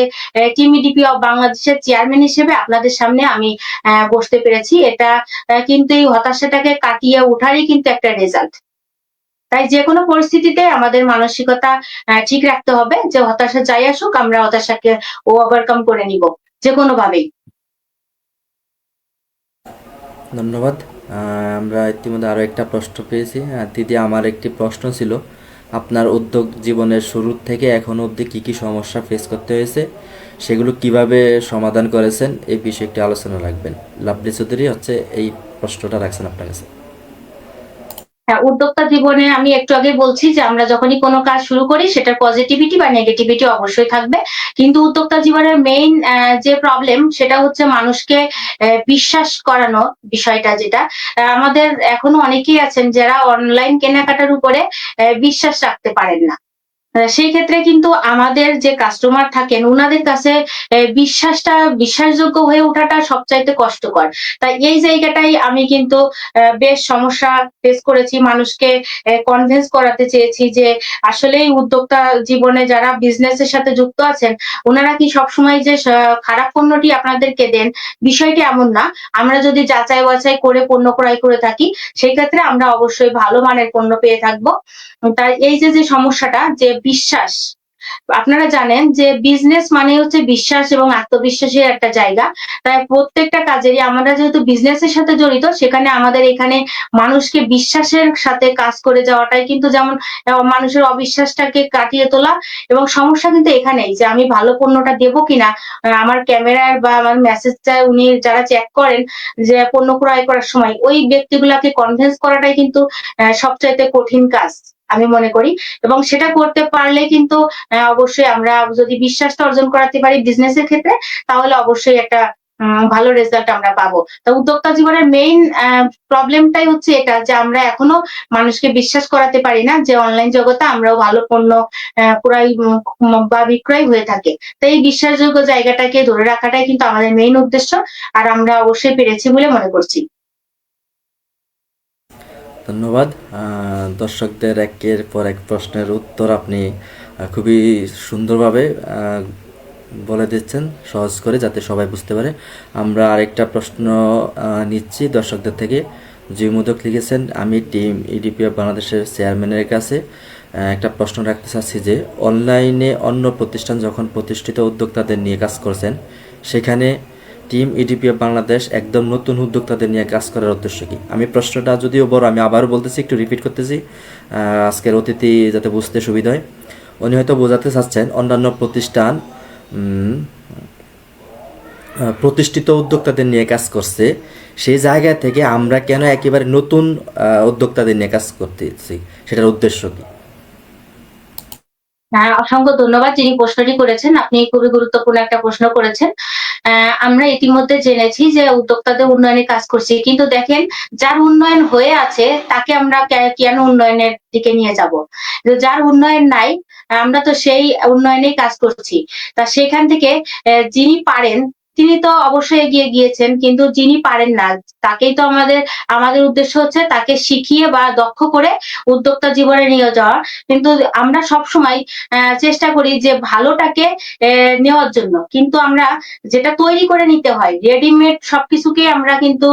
টিম ইডিপি অফ বাংলাদেশের চেয়ারম্যান হিসেবে আপনাদের সামনে আমি বসতে পেরেছি। এটা কিন্তু এই হতাশাটাকে কাটিয়ে ওঠারই কিন্তু একটা রেজাল্ট। তাই যেকোনো পরিস্থিতিতে আমাদের মানসিকতা ঠিক রাখতে হবে যে হতাশা যাই আসুক আমরা হতাশাকে ওভারকাম করে নিব যেকোনো ভাবেই।
ধন্যবাদ। আমরা ইতিমধ্যে আরও একটা প্রশ্ন পেয়েছি। দিদি, আমার একটি প্রশ্ন ছিল, আপনার উদ্যোগ জীবনের শুরু থেকে এখন অবধি কী কী সমস্যা ফেস করতে হয়েছে, সেগুলো কিভাবে সমাধান করেছেন, এই বিষয়ে একটি আলোচনা রাখবেন। লাভলি চৌধুরী হচ্ছে এই প্রশ্নটা রাখছেন আপনার কাছে।
হ্যাঁ, উদ্যোক্তা জীবনে আমি একটু আগে বলছি যে আমরা যখনই কোনো কাজ শুরু করি সেটার পজিটিভিটি বা নেগেটিভিটি অবশ্যই থাকবে। কিন্তু উদ্যোক্তা জীবনের মেইন যে প্রবলেম সেটা হচ্ছে মানুষকে বিশ্বাস করানো বিষয়টা, যেটা আমাদের এখনো অনেকেই আছেন যারা অনলাইন কেনাকাটার উপরে বিশ্বাস রাখতে পারেন না। সেই ক্ষেত্রে কিন্তু আমাদের যে কাস্টমার থাকেন উনাদের কাছে বিশ্বাসযোগ্য হয়ে ওঠাটা সবচাইতে কষ্টকর। তাই এই জায়গাটাই আমি কিন্তু বেশ সমস্যা ফেস করেছি। মানুষকে কনভিন্স করাতে চেয়েছি যে আসলেই উদ্যোক্তা জীবনে যারা বিজনেসের সাথে যুক্ত আছেন উনারা কি সবসময় যে খারাপ পণ্যটি আপনাদেরকে দেন, বিষয়টি এমন না। আমরা যদি যাচাই বাছাই করে পণ্য ক্রয় করে থাকি সেই ক্ষেত্রে আমরা অবশ্যই ভালো মানের পণ্য পেয়ে থাকবো। তাই এই যে সমস্যাটা যে বিশ্বাস, আপনারা জানেন যে বিজনেস মানে হচ্ছে বিশ্বাস এবং আত্মবিশ্বাসের একটা জায়গা। তাই প্রত্যেকটা কাজেরই আমরা যেহেতু বিজনেসের সাথে জড়িত, সেখানে আমাদের এখানে মানুষকে বিশ্বাসের সাথে কাজ করে যাওয়াটাই কিন্তু যেমন মানুষের অবিশ্বাসটাকে কাটিয়ে তোলা। এবং সমস্যা কিন্তু এখানেই যে আমি ভালো পণ্যটা দেবো কিনা, আমার ক্যামেরার বা আমার মেসেজটা উনি যারা চেক করেন যে পণ্য ক্রয় করার সময় ওই ব্যক্তিগুলাকে কনভিন্স করাটাই কিন্তু সবচাইতে কঠিন কাজ আমি মনে করি। এবং সেটা করতে পারলে কিন্তু অবশ্যই আমরা যদি বিশ্বাসটা অর্জন করাতে পারি বিজনেসের ক্ষেত্রে, তাহলে অবশ্যই একটা ভালো রেজাল্ট আমরা পাবো। তো উদ্যোক্তা জীবনের মেইন প্রবলেমটাই হচ্ছে এটা, যে আমরা এখনো মানুষকে বিশ্বাস করাতে পারি না যে অনলাইন জগতে আমরাও ভালো পণ্য ক্রয় বা বিক্রয় হয়ে থাকে। তো এই বিশ্বাসযোগ্য জায়গাটাকে ধরে রাখাটাই কিন্তু আমাদের মেইন উদ্দেশ্য, আর আমরা অবশ্যই পেরেছি বলে মনে করছি।
ধন্যবাদ। দর্শকদের একের পর এক প্রশ্নের উত্তর আপনি খুবই সুন্দরভাবে বলে দিচ্ছেন, সহজ করে, যাতে সবাই বুঝতে পারে। আমরা আরেকটা প্রশ্ন নিচ্ছি দর্শকদের থেকে। জিমুদক লিখেছেন, আমি টিম ইডিপি অফ বাংলাদেশের চেয়ারম্যানের কাছে একটা প্রশ্ন রাখতে চাচ্ছি যে অনলাইনে অন্য প্রতিষ্ঠান যখন প্রতিষ্ঠিত উদ্যোক্তাদের নিয়ে কাজ করছেন, সেখানে টিম ইডিপি অফ বাংলাদেশ একদম নতুন উদ্যোক্তাদের নিয়ে কাজ করার উদ্দেশ্য কি? আমি প্রশ্নটা যদিও বড়, আমি আবারও বলতেছি, একটু রিপিট করতেছি আজকের অতিথি যাতে বুঝতে সুবিধা হয়। উনি হয়তো বোঝাতে চাচ্ছেন অন্যান্য প্রতিষ্ঠান প্রতিষ্ঠিত উদ্যোক্তাদের নিয়ে কাজ করছে, সেই জায়গা থেকে আমরা কেন একেবারে নতুন উদ্যোক্তাদের নিয়ে কাজ করতেছি, সেটার উদ্দেশ্য কি?
অসংখ্য ধন্যবাদ যিনি প্রশ্নটি করেছেন। আপনি খুবই গুরুত্বপূর্ণ একটা প্রশ্ন করেছেন। আমরা ইতিমধ্যে জেনেছি যে উদ্যোক্তাদের উন্নয়নে কাজ করছি, কিন্তু দেখেন যার উন্নয়ন হয়ে আছে তাকে আমরা কেন উন্নয়নের দিকে নিয়ে যাব? যার উন্নয়ন নাই, আমরা তো সেই উন্নয়নেই কাজ করছি। তা সেখান থেকে যিনি পারেন তিনি তো অবশ্যই এগিয়ে গিয়েছেন, কিন্তু যিনি পারেন না তাকেই তো আমাদের উদ্দেশ্য হচ্ছে তাকে শিখিয়ে বা দক্ষ করে উদ্যোক্তা জীবনে নিয়ে যাওয়া। কিন্তু আমরা সবসময় চেষ্টা করি যে ভালোটাকে নেওয়ার জন্য, কিন্তু আমরা যেটা তৈরি করে নিতে হয়, রেডিমেড সবকিছুকে আমরা কিন্তু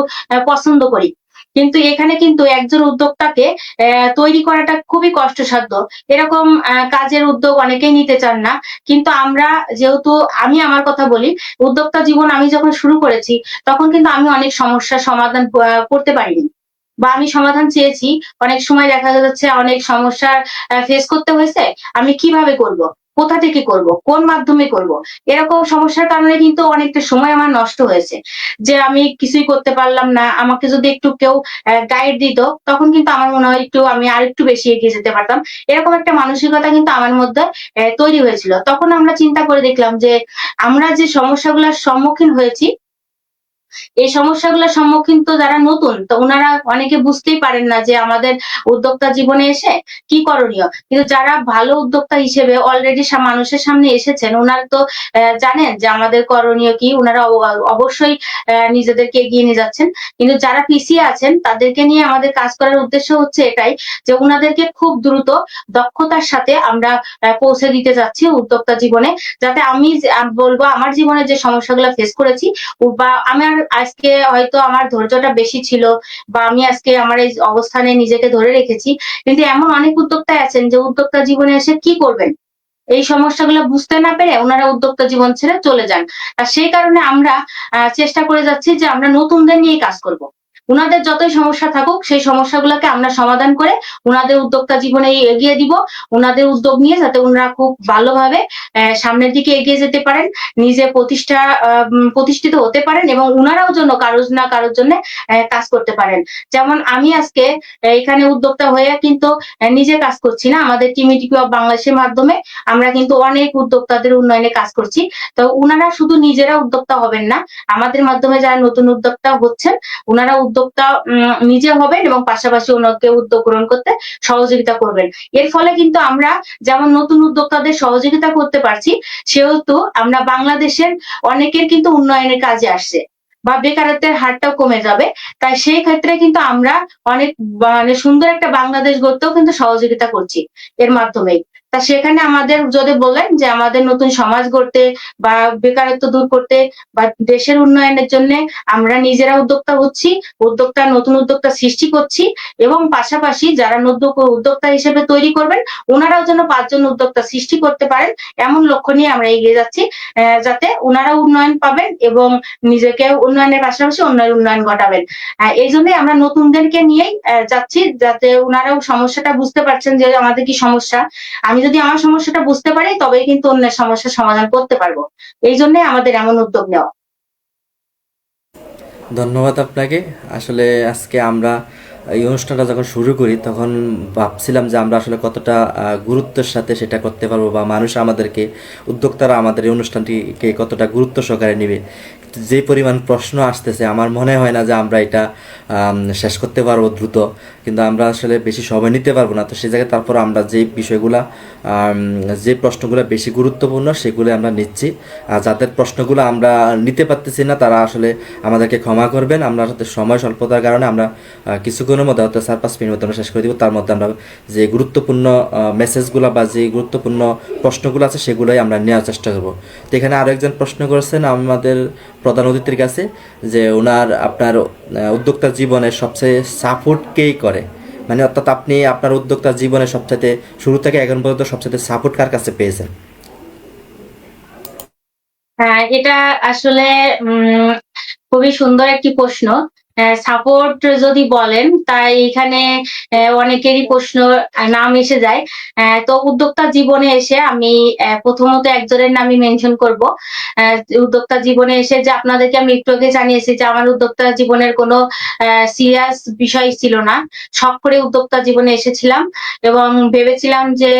পছন্দ করি। কিন্তু এখানে কিন্তু একজন উদ্যোক্তাকে তৈরি করাটা খুবই কষ্টসাধ্য। এরকম কাজের উদ্যোগ অনেকেই নিতে চান না। কিন্তু আমরা যেহেতু, আমি আমার কথা বলি, উদ্যোক্তা জীবন আমি যখন শুরু করেছি তখন কিন্তু আমি অনেক সমস্যার সমাধান করতে পারিনি, বা আমি সমাধান চেয়েছি। অনেক সময় দেখা যাচ্ছে অনেক সমস্যার ফেস করতে হয়েছে। আমি কিভাবে করব? কোথা থেকে করব? কোন মাধ্যমে করব? এরকম সমস্যার কারণে কিন্তু অনেকটা সময় আমার নষ্ট হয়েছে। যে আমি কিছুই করতে পারলাম না। আমাকে যদি একটু কেউ গাইড দিত, তখন কিন্তু আমার মনে হয় আমি আরেকটু বেশি এগিয়ে যেতে পারতাম। এরকম একটা মানসিকতা কিন্তু আমার মধ্যে তৈরি হয়েছিল। তখন আমরা চিন্তা করে দেখলাম যে আমরা যে সমস্যাগুলোর সম্মুখীন হয়েছি, এই সমস্যাগুলোর সম্মুখীন তো যারা নতুন, তো উনারা অনেকে বুঝতেই পারেন না যে আমাদের উদ্যোক্তা জীবনে এসে কি করণীয়। কিন্তু যারা ভালো উদ্যোক্তা হিসেবে অলরেডি মানুষের সামনে এসেছেন, উনারা তো জানেন যে আমাদের করণীয় কি। উনারা অবশ্যই নিজেদেরকে এগিয়ে নিয়ে যাচ্ছেন। কিন্তু যারা পিছিয়ে আছেন তাদেরকে নিয়ে আমাদের কাজ করার উদ্দেশ্য হচ্ছে এটাই, যে উনাদেরকে খুব দ্রুত দক্ষতার সাথে আমরা পৌঁছে দিতে যাচ্ছি উদ্যোক্তা জীবনে, যাতে আমি বলবো আমার জীবনে যে সমস্যাগুলো ফেস করেছি, বা আমার আজকে হয়তো আমার ধৈর্যটা বেশি ছিল, বা আমি আজকে আমার এই অবস্থানে নিজেকে ধরে রেখেছি। কিন্তু এমন অনেক উদ্যোক্তা আছেন যে উদ্যোক্তা জীবনে এসে কি করবেন, এই সমস্যাগুলো বুঝতে না পেরে ওনারা উদ্যোক্তা জীবন ছেড়ে চলে যান। আর সেই কারণে আমরা চেষ্টা করে যাচ্ছি যে আমরা নতুনদের নিয়ে কাজ করব। উনাদের যতই সমস্যা থাকুক সেই সমস্যাগুলোকে আমরা সমাধান করে উনাদের উদ্যোক্তা জীবনে এগিয়ে দিব। উনাদের উদ্যোগ নিয়ে যাতে উনারা খুব ভালোভাবে সামনের দিকে এগিয়ে যেতে পারেন, নিজে প্রতিষ্ঠিত হতে পারেন, এবং উনারাও যেন কারোর না কারোর জন্য কাজ করতে পারেন। যেমন আমি আজকে এখানে উদ্যোক্তা হয়ে কিন্তু নিজে কাজ করছি না, আমাদের টিম ইডিপি অফ বাংলাদেশের মাধ্যমে আমরা কিন্তু অনেক উদ্যোক্তাদের উন্নয়নে কাজ করছি। তো উনারা শুধু নিজেরা উদ্যোক্তা হবেন না, আমাদের মাধ্যমে যারা নতুন উদ্যোক্তা হচ্ছেন উনারা উদ্যোক্তা নিজে হবেন এবং পাশাপাশি ওনাকে উদ্যোগ গ্রহণ করতে সহযোগিতা করবেন। এর ফলে কিন্তু আমরা যেমন নতুন উদ্যোক্তাদের সহযোগিতা করতে পারছি, সেহেতু আমরা বাংলাদেশের অনেকের কিন্তু উন্নয়নের কাজে আসছে, বা বেকারত্বের হারটাও কমে যাবে। তাই সেই ক্ষেত্রে কিন্তু আমরা অনেক মানে সুন্দর একটা বাংলাদেশ গড়তেও কিন্তু সহযোগিতা করছি এর মাধ্যমেই। তা সেখানে আমাদের যদি বলেন যে আমাদের নতুন সমাজ গড়তে বা বেকারত্ব দূর করতে বা দেশের উন্নয়নের জন্য আমরা নিজেরা উদ্যোক্তা হচ্ছি, নতুন উদ্যোক্তা সৃষ্টি করছি, এবং পাশাপাশি যারা উদ্যোক্তা হিসেবে তৈরি করবেন ওনারাও যেন ৫ জন উদ্যোক্তা সৃষ্টি করতে পারেন, এমন লক্ষ্য নিয়ে আমরা এগিয়ে যাচ্ছি, যাতে ওনারাও উন্নয়ন পাবেন এবং নিজেকে উন্নয়নের পাশাপাশি অন্যের উন্নয়ন ঘটাবেন। এই জন্যই আমরা নতুনদেরকে নিয়েই যাচ্ছি, যাতে ওনারাও সমস্যাটা বুঝতে পারছেন যে আমাদের কি সমস্যা। আমি যদি আমার সমস্যাটা বুঝতে পারি তবেই কিন্তু অন্যের সমস্যার সমাধান করতে পারবো। এই জন্যই আমাদের এমন উদ্যোগ নেওয়া।
ধন্যবাদ আপনাকে। আসলে আজকে আমরা এই অনুষ্ঠানটা যখন শুরু করি তখন ভাবছিলাম যে আমরা আসলে কতটা গুরুত্বের সাথে সেটা করতে পারবো, বা মানুষ আমাদেরকে, উদ্যোক্তারা আমাদের এই অনুষ্ঠানটিকে কতটা গুরুত্ব সহকারে নেবে। যে পরিমাণ প্রশ্ন আসতেছে আমার মনে হয় না যে আমরা এটা শেষ করতে পারবো দ্রুত, কিন্তু আমরা আসলে বেশি সময় নিতে পারবো না। তো সেই জায়গায় তারপর আমরা যে বিষয়গুলা যে প্রশ্নগুলো বেশি গুরুত্বপূর্ণ সেগুলো আমরা নিচ্ছি। আর যাদের প্রশ্নগুলো আমরা নিতে পারতেছি না তারা আসলে আমাদেরকে ক্ষমা করবেন। আমরা আসলে সময় স্বল্পতার কারণে আমরা কিছুক্ষণের মধ্যে হয়তো 4-5 মিনিট মধ্যে আমরা শেষ করে দিব। তার মধ্যে আমরা যে গুরুত্বপূর্ণ মেসেজগুলো বা যে গুরুত্বপূর্ণ প্রশ্নগুলো আছে সেগুলোই আমরা নেওয়ার চেষ্টা করব। তো এখানে আরও একজন প্রশ্ন করেছেন আমাদের প্রধান অতিথির কাছে যে ওনার আপনার উদ্যোক্তা জীবনে সবচেয়ে সাপোর্ট কেই করে, মানে অর্থাৎ আপনি আপনার উদ্যোক্তা জীবনে সবচেয়ে শুরু থেকে এখন পর্যন্ত সবচেয়ে সাপোর্ট কার কাছে পেয়েছেন?
হ্যাঁ, এটা আসলে খুবই সুন্দর একটি প্রশ্ন। সাপোর্ট যদি বলেন তাই এখানে অনেকেরই প্রশ্ন নাম এসে যায়। তো উদ্যোক্তা জীবনে এসে আমি প্রথমত একজনের নামই মেনশন করব। উদ্যোক্তা জীবনে এসে যে আপনাদেরকে আমি একটু আগে জানিয়েছি যে আমার উদ্যোক্তা জীবনের কোনো সিরিয়াস বিষয় ছিল না। শখ করে উদ্যোক্তা জীবনে এসেছিলাম এবং ভেবেছিলাম যে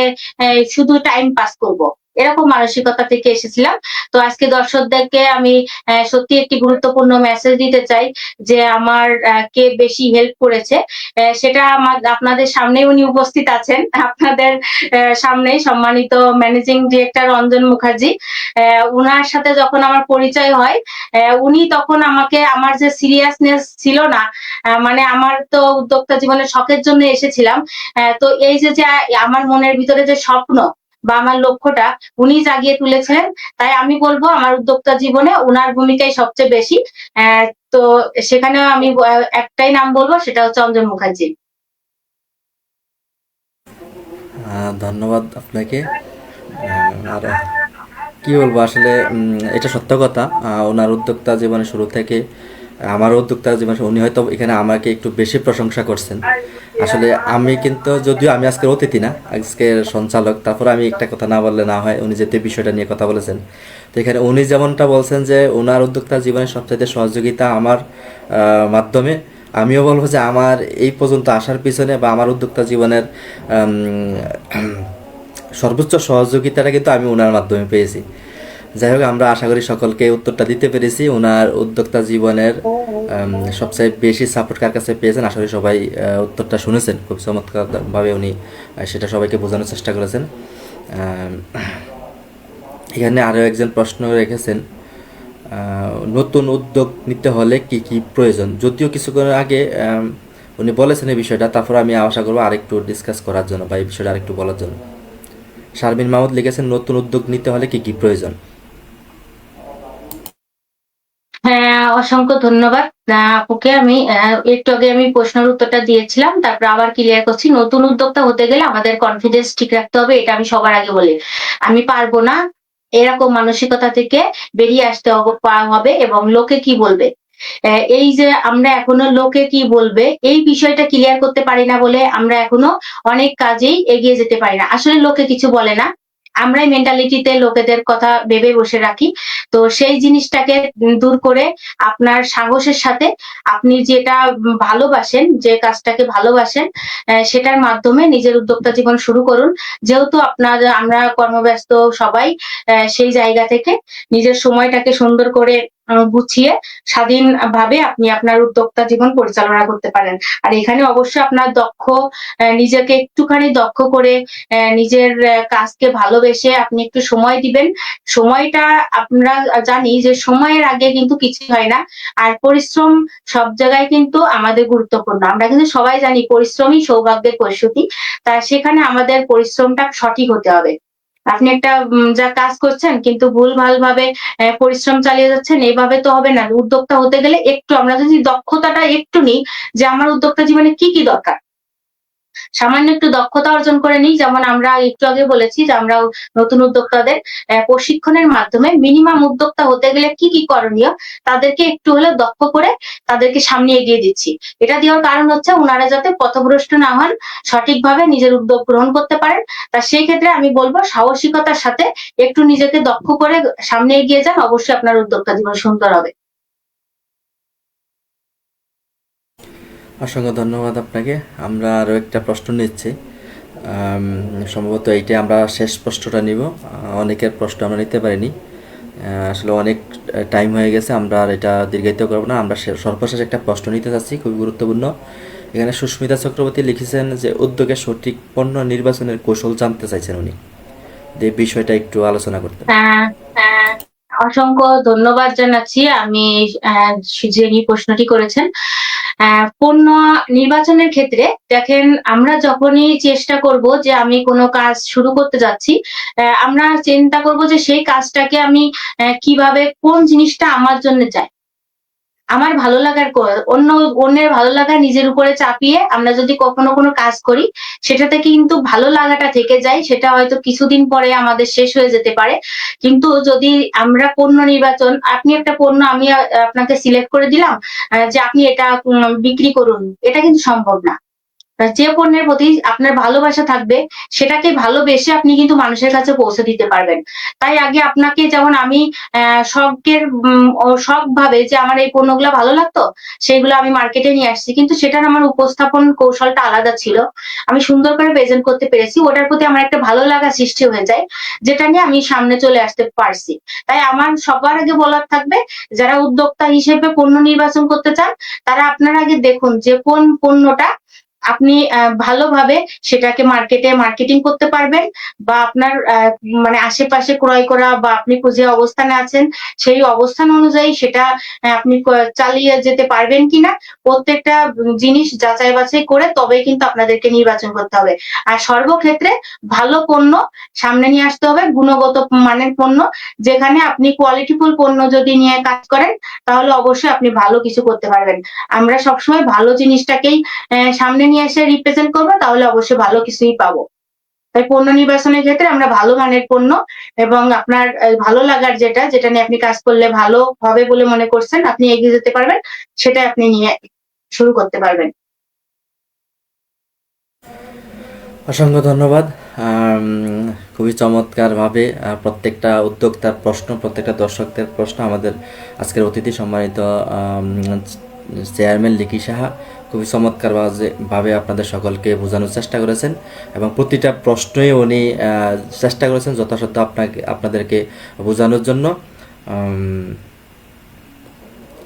শুধু টাইম পাস করব, এরকম মানসিকতা থেকে এসেছিলাম। তো আজকে দর্শকদেরকে আমি সত্যি একটি গুরুত্বপূর্ণ মেসেজ দিতে চাই যে আমার কে বেশি হেল্প করেছে সেটা আপনাদের সামনে উনি উপস্থিত আছেন, আপনাদের সামনেই সম্মানিত ম্যানেজিং ডিরেক্টর অঞ্জন মুখার্জি। উনার সাথে যখন আমার পরিচয় হয় উনি তখন আমাকে, আমার যে সিরিয়াসনেস ছিল না, মানে আমার তো উদ্যোক্তা জীবনে শখের জন্য এসেছিলাম, তো এই যে যে আমার মনের ভিতরে যে স্বপ্ন বা আমার লক্ষ্যটা উনি জাগিয়ে তুলেছিলেন। তাই আমি বলবো আমার উদ্যোক্তা জীবনে উনার ভূমিকাই সবচেয়ে বেশি। তো সেখানে আমি একটাই নাম বলবো, সেটা হচ্ছে অঞ্জন মুখার্জি।
ধন্যবাদ আপনাকে। আর কি বলবো আসলে, এটা সত্য কথা। ওনার উদ্যোক্তা জীবনে শুরু থেকে আমার উদ্যোক্তা জীবনে উনি হয়তো এখানে আমাকে একটু বেশি প্রশংসা করছেন। আসলে আমি কিন্তু, যদিও আমি আজকের অতিথি না, আজকের সঞ্চালক, তারপর আমি একটা কথা না বললে না হয়। উনি যেতে বিষয়টা নিয়ে কথা বলেছেন, তো এখানে উনি যেমনটা বলছেন যে ওনার উদ্যোক্তা জীবনের সবচাইতে সহযোগিতা আমার মাধ্যমে, আমিও বলবো যে আমার এই পর্যন্ত আসার পিছনে বা আমার উদ্যোক্তা জীবনের সর্বোচ্চ সহযোগিতাটা কিন্তু আমি ওনার মাধ্যমে পেয়েছি। যাই হোক, আমরা আশা করি সকলকে উত্তরটা দিতে পেরেছি। ওনার উদ্যোক্তা জীবনের সবচেয়ে বেশি সাপোর্ট কার কাছে পেয়েছেন, আশা করি সবাই উত্তরটা শুনেছেন। খুব চমৎকারভাবে উনি সেটা সবাইকে বোঝানোর চেষ্টা করেছেন। এখানে আরও একজন প্রশ্ন রেখেছেন, নতুন উদ্যোগ নিতে হলে কি কি প্রয়োজন। যদিও কিছুক্ষণ আগে উনি বলেছেন এই বিষয়টা, তারপর আমি আশা করবো আরেকটু ডিসকাস করার জন্য বা এই বিষয়টা আরেকটু বলার জন্য। শারমিন মাহমুদ লিখেছেন নতুন উদ্যোগ নিতে হলে কি কি প্রয়োজন।
হ্যাঁ, অসংখ্য ধন্যবাদ আপুকে। আমি একটু আগে আমি প্রশ্নের উত্তরটা দিয়েছিলাম, তারপর আবার ক্লিয়ার করছি। নতুন উদ্যোক্তা হতে গেলে আমাদের কনফিডেন্স ঠিক রাখতে হবে, এটা আমি সবার আগে বলি। আমি পারবো না এরকম মানসিকতা থেকে বেরিয়ে আসতে হবে এবং লোকে কি বলবে, এই যে আমরা এখনো লোকে কি বলবে এই বিষয়টা ক্লিয়ার করতে পারি না বলে আমরা এখনো অনেক কাজেই এগিয়ে যেতে পারি না। আসলে লোকে কিছু বলে না, আমরাই মেন্টালিটিতে লোকেদের কথা ভেবে বসে রাখি। তো সেই জিনিসটাকে দূর করে আপনার সাহসের সাথে আপনি যেটা ভালোবাসেন, যে কাজটাকে ভালোবাসেন, সেটার মাধ্যমে নিজের উদ্যোক্তা জীবন শুরু করুন। যেহেতু আমরা কর্মব্যস্ত সবাই, সেই জায়গা থেকে নিজের সময়টাকে সুন্দর করে গুছিয়ে স্বাধীনভাবে আপনি আপনার উদ্যোক্তা জীবন পরিচালনা করতে পারেন। আর এখানে অবশ্যই আপনার নিজেকে একটুখানি দক্ষ করে নিজের কাজকে ভালোবেসে আপনি একটু সময় দিবেন। সময়টা আমরা জানি যে সময়ের আগে কিন্তু কিছুই হয় না। আর পরিশ্রম সব জায়গায় কিন্তু আমাদের গুরুত্বপূর্ণ। আমরা কিন্তু সবাই জানি পরিশ্রমই সৌভাগ্যের কৈশী। তা সেখানে আমাদের পরিশ্রমটা সঠিক হতে হবে। আপনি একটা যা কাজ করছেন কিন্তু ভুলভাল ভাবে পরিশ্রম চালিয়ে যাচ্ছেন, এভাবে তো হবে না। উদ্যোক্তা হতে গেলে একটু আমরা যদি দক্ষতাটা একটু নিই যে আমার উদ্যোক্তা জীবনে কি কি দরকার, সামান্য একটু দক্ষতা অর্জন করে নিই। যেমন আমরা একটু আগে বলেছি যে আমরা নতুন উদ্যোক্তাদের প্রশিক্ষণের মাধ্যমে মিনিমাম উদ্যোক্তা হতে গেলে কি কি করণীয় তাদেরকে একটু হলেও দক্ষ করে তাদেরকে সামনে এগিয়ে দিচ্ছি। এটা দেওয়ার কারণ হচ্ছে ওনারা যাতে পথভ্রষ্ট না হন, সঠিকভাবে নিজের উদ্যোগ গ্রহণ করতে পারেন। তা সেই ক্ষেত্রে আমি বলবো সাহসিকতার সাথে একটু নিজেকে দক্ষ করে সামনে এগিয়ে যান, অবশ্যই আপনার উদ্যোক্তা জীবন সুন্দর হবে।
অসংখ্য ধন্যবাদ আপনাকে। আমরা আরও একটা প্রশ্ন নিচ্ছি, সম্ভবত এইটা আমরা শেষ প্রশ্নটা নিব। অনেকের প্রশ্ন আমরা নিতে পারিনি। আসলে অনেক টাইম হয়ে গেছে, আমরা আর এটা দীর্ঘায়িত করবো না। আমরা সর্বশেষ একটা প্রশ্ন নিতে চাচ্ছি, খুবই গুরুত্বপূর্ণ। এখানে সুস্মিতা চক্রবর্তী লিখেছেন যে উদ্যোগের সঠিক পণ্য নির্বাচনের কৌশল জানতে চাইছেন উনি, এই বিষয়টা একটু আলোচনা করতেন।
আহ, অসংখ্য ধন্যবাদ জানাচ্ছি। আমি যিনি প্রশ্নটি করেছেন, পণ্য নির্বাচনের ক্ষেত্রে দেখেন, আমরা যখনই চেষ্টা করব যে আমি কোনো কাজ শুরু করতে যাচ্ছি, আমরা চিন্তা করব যে সেই কাজটাকে আমি কিভাবে, কোন জিনিসটা আমার জন্য চাই, আমার ভালো লাগার অন্যের ভালো লাগা নিজের উপরে চাপিয়ে আমরা যদি কখনো কোনো কাজ করি, সেটাতে কিন্তু ভালো লাগাটা থেকে যায়, সেটা হয়তো কিছুদিন পরে আমাদের শেষ হয়ে যেতে পারে। কিন্তু যদি আমরা পণ্য নির্বাচন, আপনি একটা পণ্য আমি আপনাকে সিলেক্ট করে দিলাম যে আপনি এটা বিক্রি করুন, এটা কিন্তু সম্ভব না। যে পণ্যের প্রতি আপনার ভালোবাসা থাকবে, সেটাকে ভালোবেসে আপনি কিন্তু মানুষের কাছে পৌঁছে দিতে পারবেন। তাই আগে আপনাকে, যেমন আমি শখ ভাবে যে আমার এই পণ্যগুলো ভালো লাগতো, সেগুলো আমি মার্কেটে নিয়ে আসছি, কিন্তু সেটার আমার উপস্থাপন কৌশলটা আলাদা ছিল। আমি সুন্দর করে প্রেজেন্ট করতে পেরেছি, ওটার প্রতি আমার একটা ভালো লাগা সৃষ্টি হয়ে যায়, যেটা নিয়ে আমি সামনে চলে আসতে পারছি। তাই আমার সবার আগে বলার থাকবে, যারা উদ্যোক্তা হিসেবে পণ্য নির্বাচন করতে চান, তারা আপনারা আগে দেখুন যে কোন পণ্যটা আপনি ভালোভাবে সেটাকে মার্কেটে মার্কেটিং করতে পারবেন, বা আপনার মানে আশেপাশে ক্রয় করা, বা আপনি যে অবস্থানে আছেন সেই অবস্থান অনুযায়ী সেটা আপনি চালিয়ে যেতে পারবেন কিনা, প্রত্যেকটা জিনিস যাচাই বাছাই করে তবেই কিন্তু আপনাদেরকে নির্বাচন করতে হবে। আর সর্বক্ষেত্রে ভালো পণ্য সামনে নিয়ে আসতে হবে, গুণগত মানের পণ্য। যেখানে আপনি কোয়ালিটিফুল পণ্য যদি নিয়ে কাজ করেন, তাহলে অবশ্যই আপনি ভালো কিছু করতে পারবেন। আমরা সবসময় ভালো জিনিসটাকেই সামনে নিয়ে এসে রিপ্রেজেন্ট করবো, তাহলে অবশ্যই ভালো কিছুই পাবো। তাই পণ্য নির্বাচনের ক্ষেত্রে আমরা ভালো মানের পণ্য এবং আপনার ভালো লাগার যেটা যেটা নিয়ে আপনি কাজ করলে ভালো হবে বলে মনে করছেন, আপনি এগিয়ে যেতে পারবেন, সেটা আপনি নিয়ে শুরু করতে পারবেন।
অসংখ্য ধন্যবাদ। খুবই চমৎকারভাবে প্রত্যেকটা উদ্যোক্তার প্রশ্ন, প্রত্যেকটা দর্শকদের প্রশ্ন আমাদের আজকের অতিথি সম্মানিত চেয়ারম্যান লিকি সাহা খুবই চমৎকারভাবে আপনাদের সকলকে বোঝানোর চেষ্টা করেছেন, এবং প্রতিটা প্রশ্নই উনি চেষ্টা করেছেন যথাসাধ্য আপনাদেরকে বোঝানোর জন্য।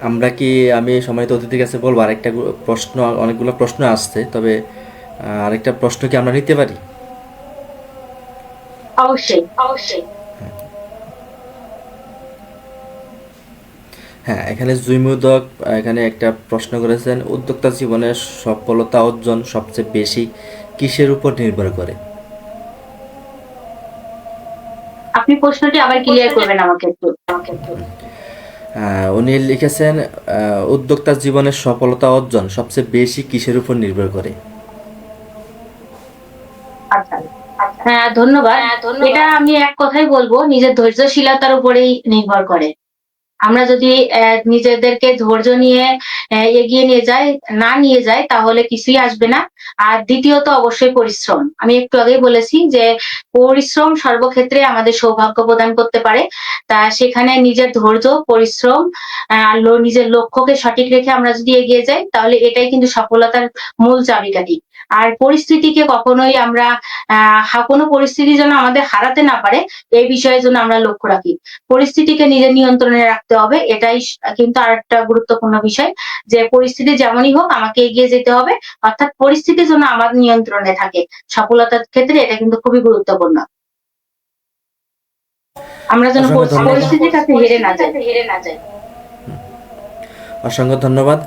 আমরা কি, আমি সম্মানিত অতিথির কাছে বলবো, আরেকটা প্রশ্ন, অনেকগুলো প্রশ্ন আসছে, তবে আরেকটা প্রশ্ন কি আমরা নিতে পারি?
অবশ্যই, অবশ্যই।
হ্যাঁ, এখানে জুইমুদক এখানে একটা প্রশ্ন করেছেন, উদ্যোক্তা জীবনের সফলতা অর্জন সবচেয়ে বেশি কিসের উপর নির্ভর করে?
আপনি প্রশ্নটি আবার ক্লিয়ার করবেন আমাকে একটু।
উনি লিখেছেন উদ্যোক্তার জীবনের সফলতা অর্জন সবচেয়ে বেশি কিসের উপর নির্ভর করে?
আচ্ছা, হ্যাঁ, ধন্যবাদ। এটা আমি এক কথাই বলবো, নিজের ধৈর্যশীলতার উপরেই নির্ভর করে। আমরা যদি নিজেদেরকে ধৈর্য নিয়ে এগিয়ে নিয়ে যাই, তাহলে কিছুই আসবে না। আর দ্বিতীয়ত অবশ্যই পরিশ্রম। আমি একটু আগেই বলেছি যে পরিশ্রম সর্বক্ষেত্রে আমাদের সৌভাগ্য প্রদান করতে পারে। তা সেখানে নিজের ধৈর্য, পরিশ্রম, নিজের লক্ষ্যকে সঠিক রেখে আমরা যদি এগিয়ে যাই, তাহলে এটাই কিন্তু সফলতার মূল চাবিকাঠি। আর পরিস্থিতিকে কখনোই আমরা কোনো পরিস্থিতি যেন আমাদের হারাতে না পারে, এই বিষয়ের জন্য আমরা লক্ষ্য রাখি। পরিস্থিতিকে নিজের নিয়ন্ত্রণে রাখতে হবে, এটাই কিন্তু আরেকটা গুরুত্বপূর্ণ বিষয়, যে পরিস্থিতি যেমনই হোক আমাকে এগিয়ে যেতে হবে, অর্থাৎ পরিস্থিতি যেন আমার নিয়ন্ত্রণে থাকে। সফলতার ক্ষেত্রে এটা কিন্তু খুবই গুরুত্বপূর্ণ। আমরা যেন
অসংখ্য ধন্যবাদ।
পরিস্থিতির কাছে হেরে না যাই।
অসংখ্য ধন্যবাদ।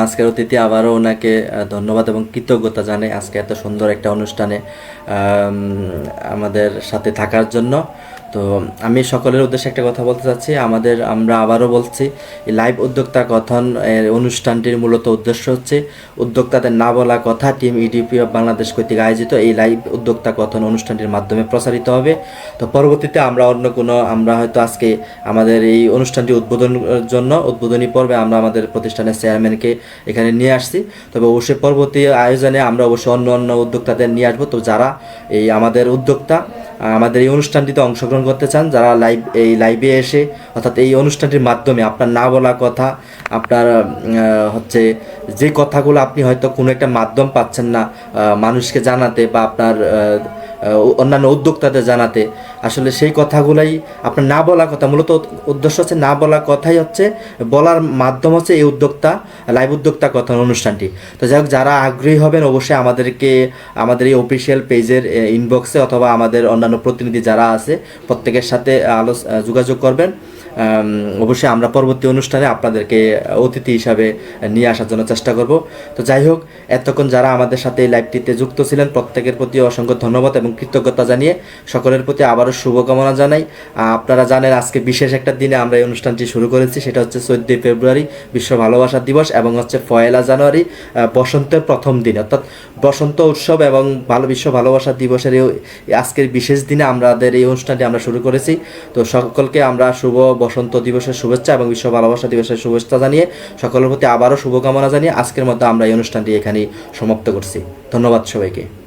আজকের অতিথি আবারও ওনাকে ধন্যবাদ এবং কৃতজ্ঞতা জানাই আজকে এত সুন্দর একটা অনুষ্ঠানে আমাদের সাথে থাকার জন্য। তো আমি সকলের উদ্দেশ্যে একটা কথা বলতে চাচ্ছি, আমরা আবারও বলছি, এই লাইভ উদ্যোক্তা কথন অনুষ্ঠানটির মূলত উদ্দেশ্য হচ্ছে উদ্যোক্তাদের না বলা কথা টিম ইডিপি অফ বাংলাদেশ কর্তৃক আয়োজিত এই লাইভ উদ্যোক্তা কথন অনুষ্ঠানটির মাধ্যমে প্রচারিত হবে। তো পরবর্তীতে আমরা হয়তো আজকে আমাদের এই অনুষ্ঠানটি উদ্বোধনী পর্বে আমরা আমাদের প্রতিষ্ঠানের চেয়ারম্যানকে এখানে নিয়ে আসছি, তবে অবশ্যই পরবর্তী আয়োজনে আমরা অবশ্যই অন্য উদ্যোক্তাদের নিয়ে আসবো। তো যারা এই আমাদের উদ্যোক্তা আমাদের এই অনুষ্ঠানটিতে অংশগ্রহণ করতে চান, যারা লাইভে এসে, অর্থাৎ এই অনুষ্ঠানটির মাধ্যমে আপনার না বলা কথা, আপনার হচ্ছে যে কথাগুলো আপনি হয়তো কোনো একটা মাধ্যম পাচ্ছেন না মানুষকে জানাতে, বা আপনার অন্যান্য উদ্যোক্তাদের জানাতে। আসলে সেই কথাগুলাই আপনার না বলা কথা, মূলত উদ্দেশ্য হচ্ছে না বলা কথাই হচ্ছে বলার মাধ্যম হচ্ছে এই উদ্যোক্তা, লাইভ উদ্যোক্তা কথা অনুষ্ঠানটি। তো যাই হোক, যারা আগ্রহী হবেন অবশ্যই আমাদের এই অফিসিয়াল পেজের ইনবক্সে অথবা আমাদের অন্যান্য প্রতিনিধি যারা আছে প্রত্যেকের সাথে যোগাযোগ করবেন। অবশ্যই আমরা পরবর্তী অনুষ্ঠানে আপনাদেরকে অতিথি হিসাবে নিয়ে আসার জন্য চেষ্টা করব। তো যাই হোক, এতক্ষণ যারা আমাদের সাথে এই লাইভটিতে যুক্ত ছিলেন প্রত্যেকের প্রতি অসংখ্য ধন্যবাদ এবং কৃতজ্ঞতা জানিয়ে সকলের প্রতি আবারও শুভকামনা জানাই। আপনারা জানেন আজকে বিশেষ একটা দিনে আমরা এই অনুষ্ঠানটি শুরু করেছি, সেটা হচ্ছে 14 ফেব্রুয়ারি বিশ্ব ভালোবাসা দিবস এবং হচ্ছে 1 জানুয়ারি বসন্তের প্রথম দিন, অর্থাৎ বসন্ত উৎসব এবং বিশ্ব ভালোবাসা দিবসের আজকের বিশেষ দিনে আমাদের এই অনুষ্ঠানটি আমরা শুরু করেছি। তো সকলকে আমরা শুভ বসন্ত দিবসের শুভেচ্ছা এবং বিশ্ব ভালোবাসা দিবসের শুভেচ্ছা জানিয়ে সকলের প্রতি আবারও শুভকামনা জানিয়ে আজকের মতো আমরা এই অনুষ্ঠানটি এখানেই সমাপ্ত করছি। ধন্যবাদ সবাইকে।